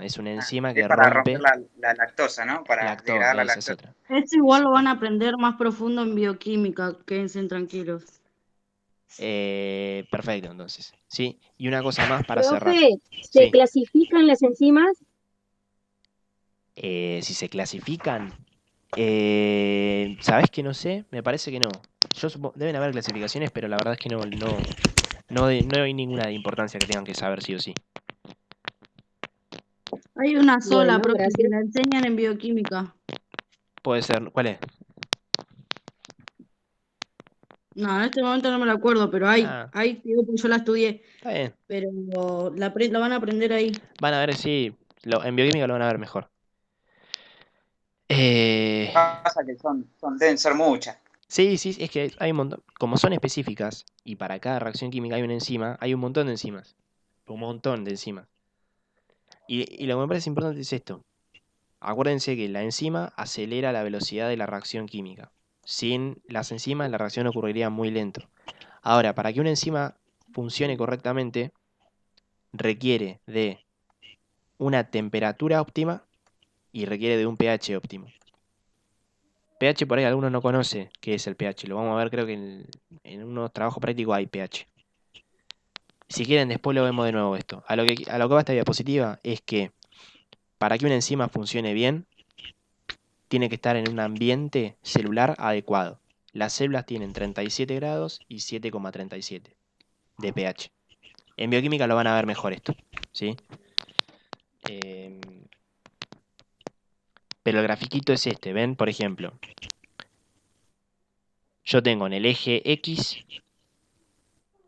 que es para rompe romper la lactosa, ¿no? Para llegar a la lactosa. Es otra. Eso igual lo van a aprender más profundo en bioquímica, quédense tranquilos. Perfecto, entonces. Sí, y una cosa más para cerrar. Profe, ¿se clasifican las enzimas? Si se clasifican, ¿sabés que no sé? Me parece que no. Deben haber clasificaciones, pero la verdad es que no hay ninguna de importancia que tengan que saber sí o sí. Hay una sola, Bueno, profe, que gracias. la enseñan en bioquímica. Puede ser. ¿Cuál es? No, en este momento no me la acuerdo, pero yo la estudié. Está bien. Pero la van a aprender ahí. Van a ver, sí. En bioquímica lo van a ver mejor. Pasa que deben ser muchas. Sí, es que hay un montón. Como son específicas, y para cada reacción química hay una enzima, hay un montón de enzimas. Un montón de enzimas. Y lo que me parece importante es esto. Acuérdense que la enzima acelera la velocidad de la reacción química. Sin las enzimas la reacción ocurriría muy lento. Ahora, para que una enzima funcione correctamente, requiere de una temperatura óptima y requiere de un pH óptimo. pH por ahí algunos no conocen qué es el pH. Lo vamos a ver, creo que en unos trabajos prácticos hay pH. Si quieren, después lo vemos de nuevo esto. A lo que va esta diapositiva es que para que una enzima funcione bien, tiene que estar en un ambiente celular adecuado. Las células tienen 37 grados y 7,37 de pH. En bioquímica lo van a ver mejor esto, ¿sí? Pero el grafiquito es este, ¿ven? Por ejemplo, yo tengo en el eje X,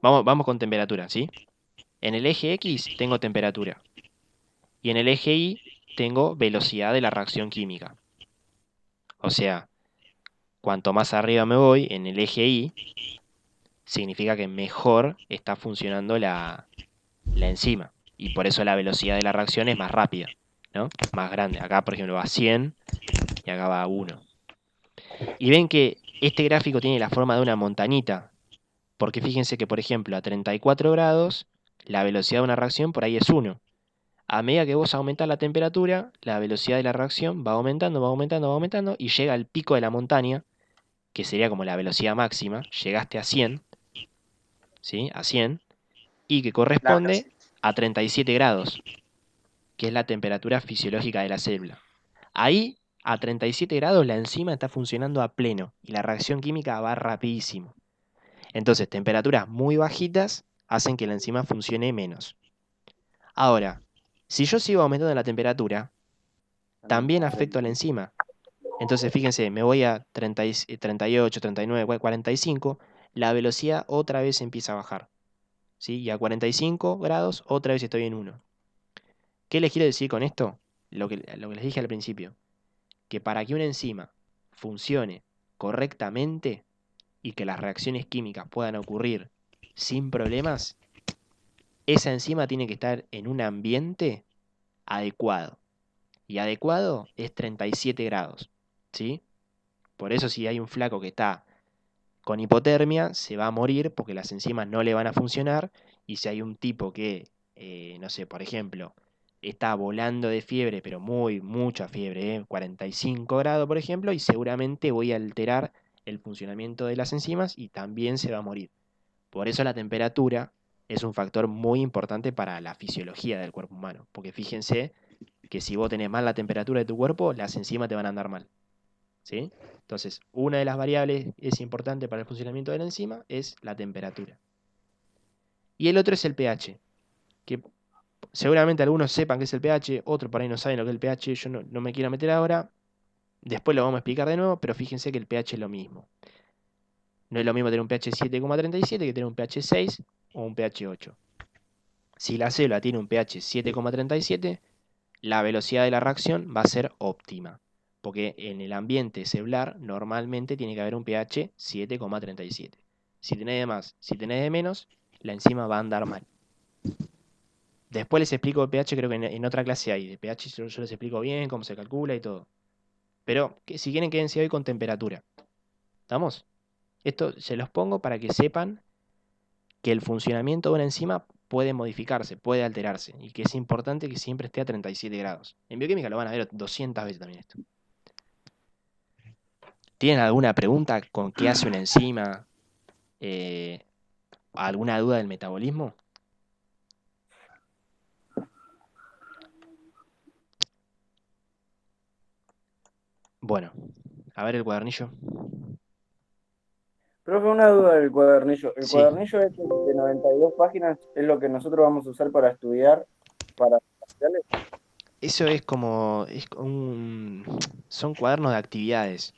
vamos con temperatura, ¿sí? En el eje X tengo temperatura y en el eje Y tengo velocidad de la reacción química. O sea, cuanto más arriba me voy en el eje Y, significa que mejor está funcionando la enzima. Y por eso la velocidad de la reacción es más rápida, ¿no? Más grande. Acá, por ejemplo, va a 100 y acá va a 1. Y ven que este gráfico tiene la forma de una montañita. Porque fíjense que, por ejemplo, a 34 grados, la velocidad de una reacción por ahí es 1. A medida que vos aumentás la temperatura, la velocidad de la reacción va aumentando, va aumentando, va aumentando, y llega al pico de la montaña, que sería como la velocidad máxima. Llegaste a 100, ¿sí? A 100, y que corresponde a 37 grados, que es la temperatura fisiológica de la célula. Ahí, a 37 grados, la enzima está funcionando a pleno, y la reacción química va rapidísimo. Entonces, temperaturas muy bajitas hacen que la enzima funcione menos. Ahora, si yo sigo aumentando la temperatura, también afecto a la enzima. Entonces, fíjense, me voy a 38, 39, 45, la velocidad otra vez empieza a bajar. ¿Sí? Y a 45 grados otra vez estoy en 1. ¿Qué les quiero decir con esto? Lo que les dije al principio. Que para que una enzima funcione correctamente y que las reacciones químicas puedan ocurrir sin problemas, esa enzima tiene que estar en un ambiente adecuado. Y adecuado es 37 grados. ¿Sí? Por eso si hay un flaco que está con hipotermia, se va a morir porque las enzimas no le van a funcionar. Y si hay un tipo que, no sé, por ejemplo, está volando de fiebre, pero mucha fiebre, 45 grados, por ejemplo, y seguramente voy a alterar el funcionamiento de las enzimas y también se va a morir. Por eso la temperatura es un factor muy importante para la fisiología del cuerpo humano. Porque fíjense que si vos tenés mal la temperatura de tu cuerpo, las enzimas te van a andar mal. ¿Sí? Entonces, una de las variables es importante para el funcionamiento de la enzima es la temperatura. Y el otro es el pH, que seguramente algunos sepan qué es el pH, otros por ahí no saben lo que es el pH, yo no me quiero meter ahora, después lo vamos a explicar de nuevo, pero fíjense que el pH es lo mismo. No es lo mismo tener un pH 7,37 que tener un pH 6 o un pH 8. Si la célula tiene un pH 7,37, la velocidad de la reacción va a ser óptima. Porque en el ambiente celular normalmente tiene que haber un pH 7,37. Si tenés de más, si tenés de menos, la enzima va a andar mal. Después les explico el pH, creo que en otra clase hay. De pH yo les explico bien cómo se calcula y todo. Pero si quieren quédense hoy con temperatura. ¿Estamos? Esto se los pongo para que sepan que el funcionamiento de una enzima puede modificarse, puede alterarse. Y que es importante que siempre esté a 37 grados. En bioquímica lo van a ver 200 veces también esto. ¿Tienen alguna pregunta con qué hace una enzima? ¿Alguna duda del metabolismo? Bueno, a ver el cuadernillo. Profe, una duda del cuadernillo. El Sí. cuadernillo este de 92 páginas es lo que nosotros vamos a usar para estudiar, para parciales. Eso es como, son cuadernos de actividades.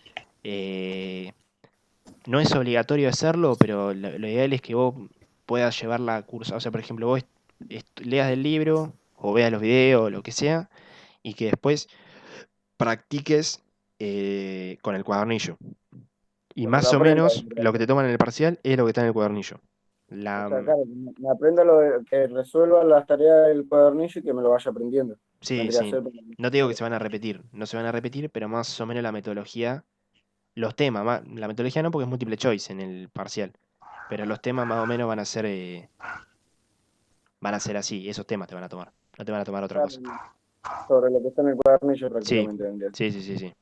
No es obligatorio hacerlo, pero lo ideal es que vos puedas llevarla a curso. O sea, por ejemplo, vos leas el libro o veas los videos o lo que sea, y que después practiques con el cuadernillo. Y Bueno, más lo o aprendo. menos lo que te toman en el parcial es lo que está en el cuadernillo. O sea, claro, me aprenda que resuelva las tareas del cuadernillo y que me lo vaya aprendiendo. Sí, Vendría a sí. ser- No te digo que se van a repetir, no se van a repetir, pero más o menos la metodología, los temas, la metodología no porque es múltiple choice en el parcial, pero los temas más o menos van a ser así, esos temas te van a tomar, no te van a tomar otra cosa. Sobre lo que está en el cuadernillo Sí, prácticamente. vendría. sí.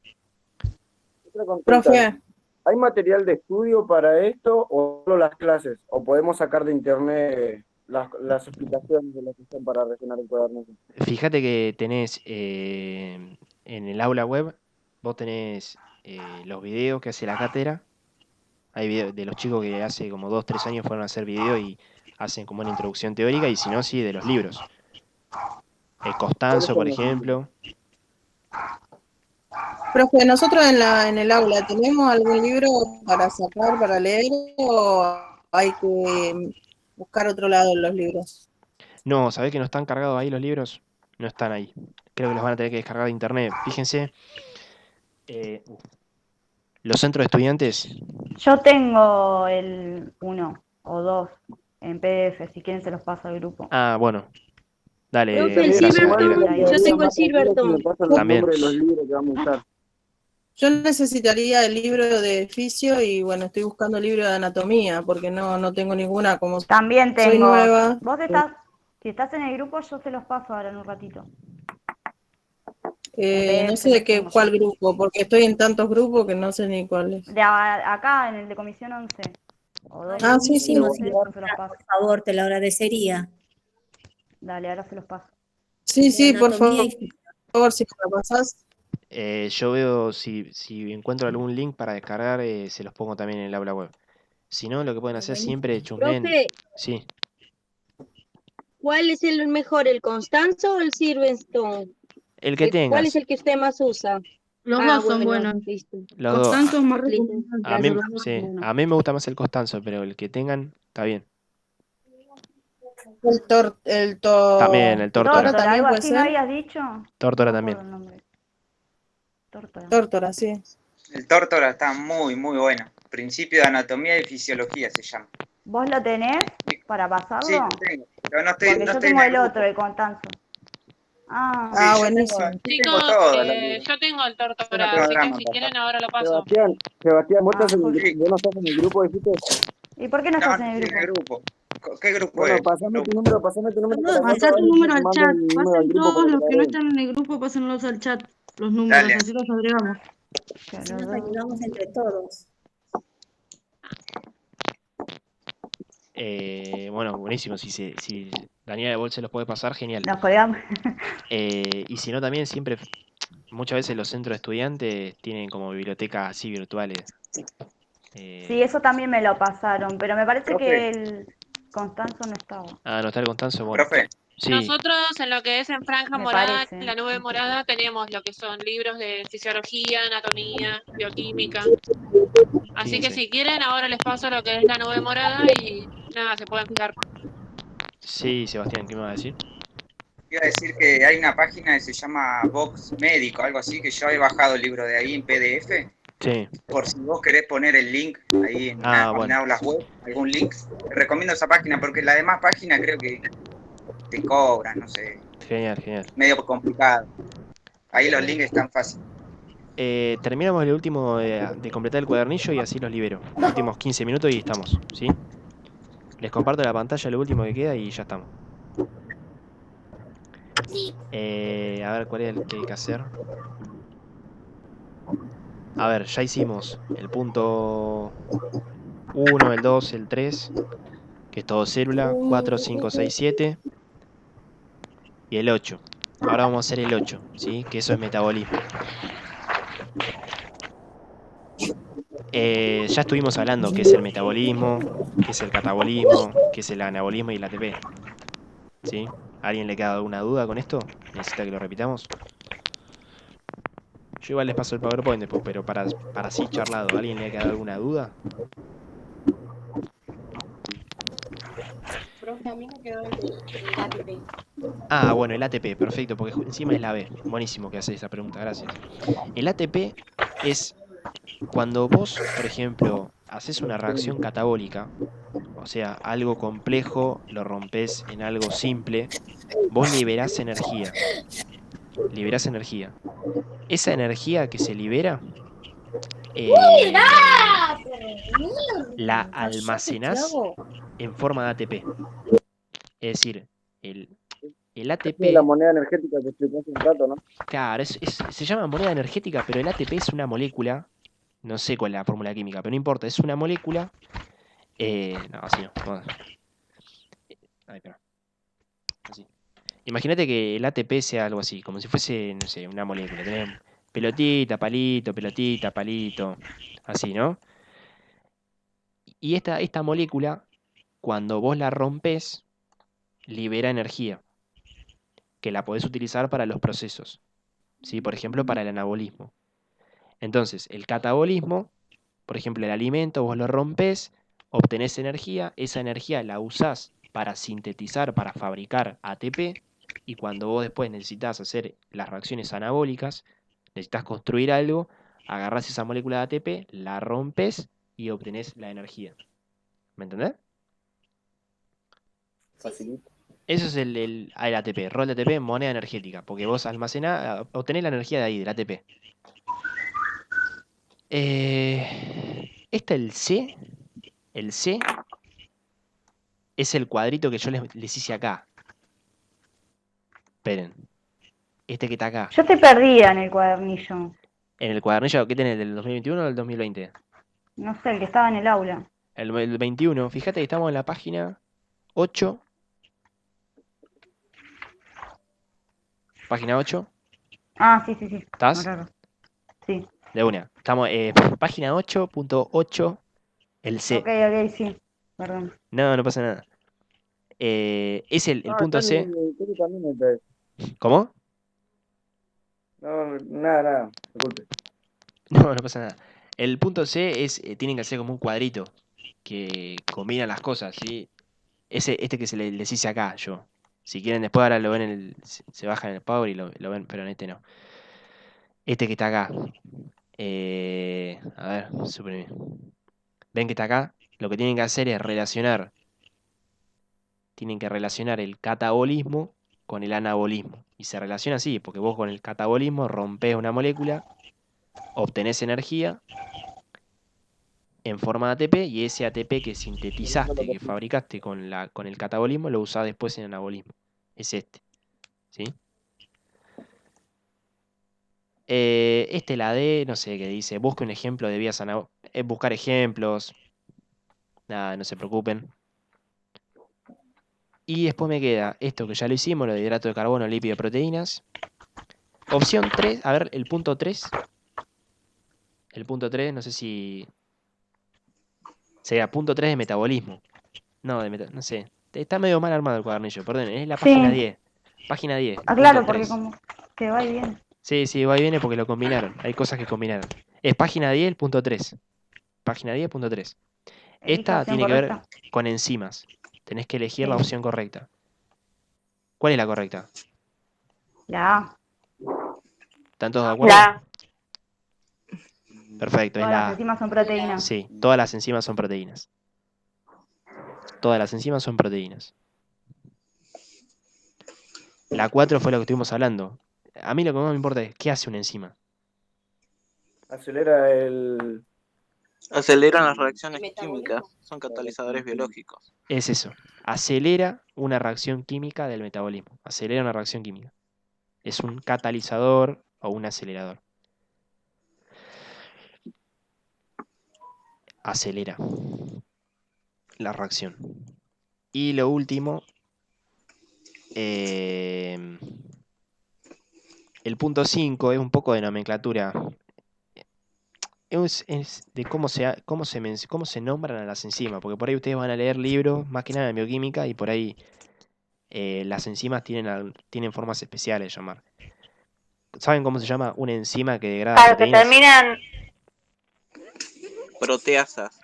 Otra consulta, Profe, ¿hay material de estudio para esto o solo las clases? ¿O podemos sacar de internet las explicaciones de lo que están para rellenar el cuadernillo? Fíjate que tenés en el aula web, vos tenés los videos que hace la cátedra. Hay videos de los chicos que hace como 2, 3 años fueron a hacer video y hacen como una introducción teórica, y si no, sí, de los libros. Costanzo, por ejemplo. profe, nosotros en el aula, ¿tenemos algún libro para sacar, para leer o hay que buscar otro lado en los libros? No, ¿sabés que no están cargados ahí los libros? No están ahí. Creo que los van a tener que descargar de internet. Fíjense, los centros de estudiantes. Yo tengo el 1 o 2 en PDF, si quieren se los paso al grupo. Ah, bueno. Dale, Profe, el gracias, Silverton, Matías. yo tengo el Silverton. También. De los libros que vamos a usar. Yo necesitaría el libro de fisio y bueno, estoy buscando el libro de anatomía porque no tengo ninguna, como También tengo. soy nueva. Vos estás, si estás en el grupo, yo se los paso ahora en un ratito. No sé cuál grupo, porque estoy en tantos grupos que no sé ni cuál es. Acá, en el de Comisión 11. Ah, sí, sí. Yo se los paso. Por favor, te lo agradecería. Dale, ahora se los paso. Sí, por Anatomía favor, si me lo pasás. Yo veo si encuentro algún link para descargar, se los pongo también en el aula web. Si no, lo que pueden hacer siempre es chusmen. Profe, Sí. ¿Cuál es el mejor, el Constanzo o el Silverstone? El que ¿Cuál es tengas. el que usted más usa? Los Ah, dos son bueno, buenos. listo. Los dos. Constanzo es más Listo. recomendable, A mí, pero los dos son sí, buenos. a mí me gusta más el Constanzo, pero el que tengan, está bien. El También, el Tórtora. Tórtora, también algo puede así, ¿no ser. habías dicho? Tórtora No me acuerdo también. el nombre. Tórtora. Tórtora, sí. El Tórtora está muy, muy bueno. Principio de anatomía y fisiología se llama. ¿Vos lo tenés para pasarlo? Sí, lo tengo. Pero no estoy, Porque no yo estoy tengo en el el grupo. otro, el Constanzo. Ah, Sí, yo buenísimo. tengo Chicos, todo. yo tengo el Yo no Tórtora, tengo así que drama si en quieren pasar. ahora lo paso. Sebastián, ¿vos, Ah, vos no estás en el grupo, dijiste? ¿y por qué no No, estás no en el estoy en grupo? el grupo. ¿Qué grupo Bueno, es? pasame tu número para la nota, Pasá tu ahora y yo número te al mando chat. el número al Pasen grupo todos para que los te que no agreguen. están en el grupo, pásenlos al chat. Los números, Dale. así los agregamos. Así nos ayudamos entre todos. Bueno, buenísimo. Si Daniela de Bol se los puede pasar, genial. Nos colgamos. Y si no, también siempre, muchas veces los centros de estudiantes tienen como bibliotecas así virtuales. Sí, eso también me lo pasaron, pero me parece Profe. que el Constanzo no estaba. No está el Constanzo, bueno. Profe. Sí, Nosotros en lo que es en franja Me morada, parece. en la nube morada, tenemos lo que son libros de fisiología, anatomía, bioquímica. Así que fíjense. si quieren, ahora les paso lo que es la nube morada y nada, se pueden fijar. Sí, Sebastián, ¿qué me va a decir? Iba a decir que hay una página que se llama Vox Médico, algo así, que yo he bajado el libro de ahí en PDF. Sí. Por si vos querés poner el link ahí en Bueno. aulas web, algún link, te recomiendo esa página porque la demás página creo que te cobran, no sé, Genial, genial. medio complicado. Ahí los links están fáciles. Terminamos el último de completar el cuadernillo y así los libero. Últimos 15 minutos y estamos, ¿sí? Les comparto la pantalla, lo último que queda y ya estamos. A ver, ¿cuál es el que hay que hacer? A ver, ya hicimos el punto 1, el 2, el 3, que es todo célula, 4, 5, 6, 7 y el 8. Ahora vamos a hacer el 8, ¿sí? Que eso es metabolismo. Ya estuvimos hablando qué es el metabolismo, qué es el catabolismo, qué es el anabolismo y el ATP. ¿Sí? ¿A alguien le queda alguna duda con esto? ¿Necesita que lo repitamos? Yo igual les paso el PowerPoint después, pero para así charlado, ¿a alguien le ha quedado alguna duda? Profe, a mí me quedó el ATP. Bueno, el ATP, perfecto, porque encima es la B. Buenísimo que haces esa pregunta, gracias. El ATP es cuando vos, por ejemplo, haces una reacción catabólica, o sea, algo complejo lo rompes en algo simple, vos liberás energía. Liberás energía. Esa energía que se libera, la almacenás en forma de ATP. Es decir, el ATP... Es la moneda energética que explicó hace un rato, ¿no? Claro, se llama moneda energética, pero el ATP es una molécula, no sé cuál es la fórmula química, pero no importa, es una molécula... no, así no. Ay, espera. Así. Imagínate que el ATP sea algo así, como si fuese, no sé, una molécula. Tenés pelotita, palito, así, ¿no? Y esta molécula, cuando vos la rompes, libera energía, que la podés utilizar para los procesos, ¿sí? Por ejemplo, para el anabolismo. Entonces, el catabolismo, por ejemplo, el alimento, vos lo rompes, obtenés energía, esa energía la usás para sintetizar, para fabricar ATP, y cuando vos después necesitas hacer las reacciones anabólicas, necesitas construir algo, agarrás esa molécula de ATP, la rompes y obtenés la energía. ¿Me entendés? Facilito. Eso es el ATP, rol de ATP, moneda energética, porque vos obtenés la energía de ahí, del ATP. El C es el cuadrito que yo les hice acá. Esperen. Este que está acá. Yo estoy perdida en el cuadernillo. ¿En el cuadernillo qué tenés? ¿Del 2021 o del 2020? No sé, el que estaba en el aula. El 21. Fíjate que estamos en la página 8. Página 8. Ah, sí. ¿Estás? Claro. Sí. De una. Estamos página 8.8, el C. Ok, sí. Perdón. No pasa nada. Es el No, punto está C. en mi serie también está eso. ¿Cómo? No, nada, disculpe. No, no pasa nada. El punto C es, tienen que hacer como un cuadrito que combina las cosas, ¿sí? Este que les hice acá, yo. Si quieren después ahora lo ven se baja en el Power y lo ven, pero en este no. Este que está acá. A ver, suprimir. ¿Ven que está acá? Lo que tienen que hacer es relacionar. Tienen que relacionar el catabolismo con el anabolismo. Y se relaciona así, porque vos con el catabolismo rompés una molécula, obtenés energía en forma de ATP y ese ATP que sintetizaste, que fabricaste con el catabolismo, lo usás después en anabolismo. Es este. ¿Sí? La D, no sé qué dice. Busque un ejemplo de vías anabólicas. Buscar ejemplos. Nada, no se preocupen. Y después me queda esto que ya lo hicimos, lo de hidrato de carbono, lípido, proteínas. Opción 3, a ver, el punto 3. El punto 3, no sé si... Sería punto 3 de metabolismo. No, no sé. Está medio mal armado el cuadernillo, perdón. Es la página 10. Página 10. Claro, punto porque 3. como que va y viene. Sí, va y viene porque lo combinaron. Hay cosas que combinaron. Es página 10, punto 3. Página 10, punto 3. Esta tiene que ver con enzimas. Tenés que elegir la opción correcta. ¿Cuál es la correcta? La A. ¿Están todos de acuerdo? La A. Perfecto, es Todas la las A. enzimas son proteínas. Sí, todas las enzimas son proteínas. Todas las enzimas son proteínas. La 4 fue lo que estuvimos hablando. A mí lo que más me importa es ¿qué hace una enzima? Aceleran las reacciones químicas, son catalizadores biológicos. Es eso. Acelera una reacción química del metabolismo. Acelera una reacción química. Es un catalizador o un acelerador. Acelera la reacción. Y lo último, el punto 5 es un poco de nomenclatura. Es de cómo se nombran a las enzimas, porque por ahí ustedes van a leer libros, más que nada de bioquímica, y por ahí las enzimas tienen formas especiales de llamar. ¿Saben cómo se llama una enzima que degrada Claro, que proteínas? terminan. Proteasas.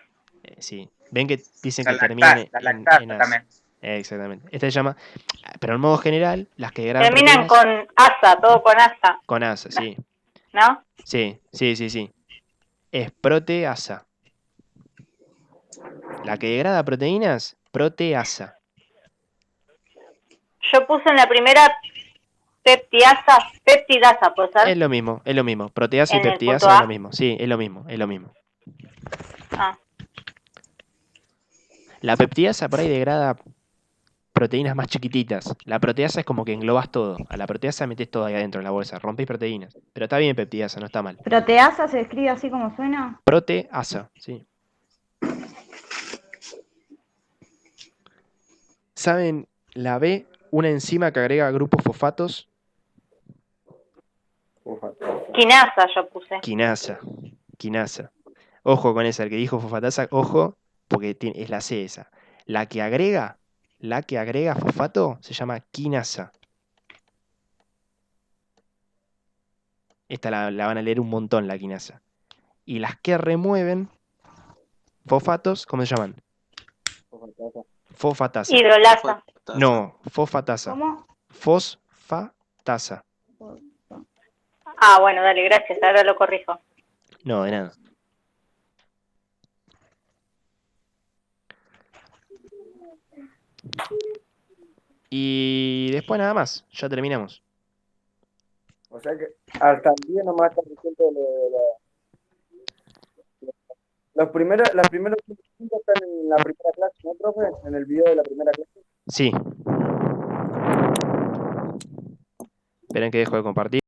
Sí. Ven que dicen La que terminan lactasa, la en lactasa as. también. Exactamente. Esta se llama, pero en modo general, las que degradan Terminan proteínas con asa, todo con asa, con asa, sí. ¿no? Sí. Es proteasa. La que degrada proteínas, proteasa. Yo puse en la primera peptidasa, ¿puede ser? Es lo mismo. Proteasa y En el punto peptidasa es lo A. mismo. Sí, es lo mismo. Ah. La peptidasa por ahí degrada proteínas más chiquititas. La proteasa es como que englobas todo. A la proteasa metes todo ahí adentro en la bolsa. Rompís proteínas. Pero está bien peptidasa, no está mal. ¿Proteasa se escribe así como suena? Proteasa, sí. ¿Saben la B? Una enzima que agrega grupos fosfatos. Quinasa yo puse. Quinasa. Ojo con esa, el que dijo fosfatasa, ojo, porque es la C esa. La que agrega fosfato se llama quinasa. Esta la van a leer un montón, la quinasa. Y las que remueven fosfatos, ¿cómo se llaman? Fosfatasa. Hidrolasa. No, fosfatasa. ¿Cómo? Fosfatasa. Ah, bueno, dale, gracias, ahora lo corrijo. No, de nada. Y después nada más, ya terminamos. O sea que hasta el día nomás está resuelto las primeras 5 están en la primera clase, ¿no, profe? En el video de la primera clase. Sí. Esperen que dejo de compartir.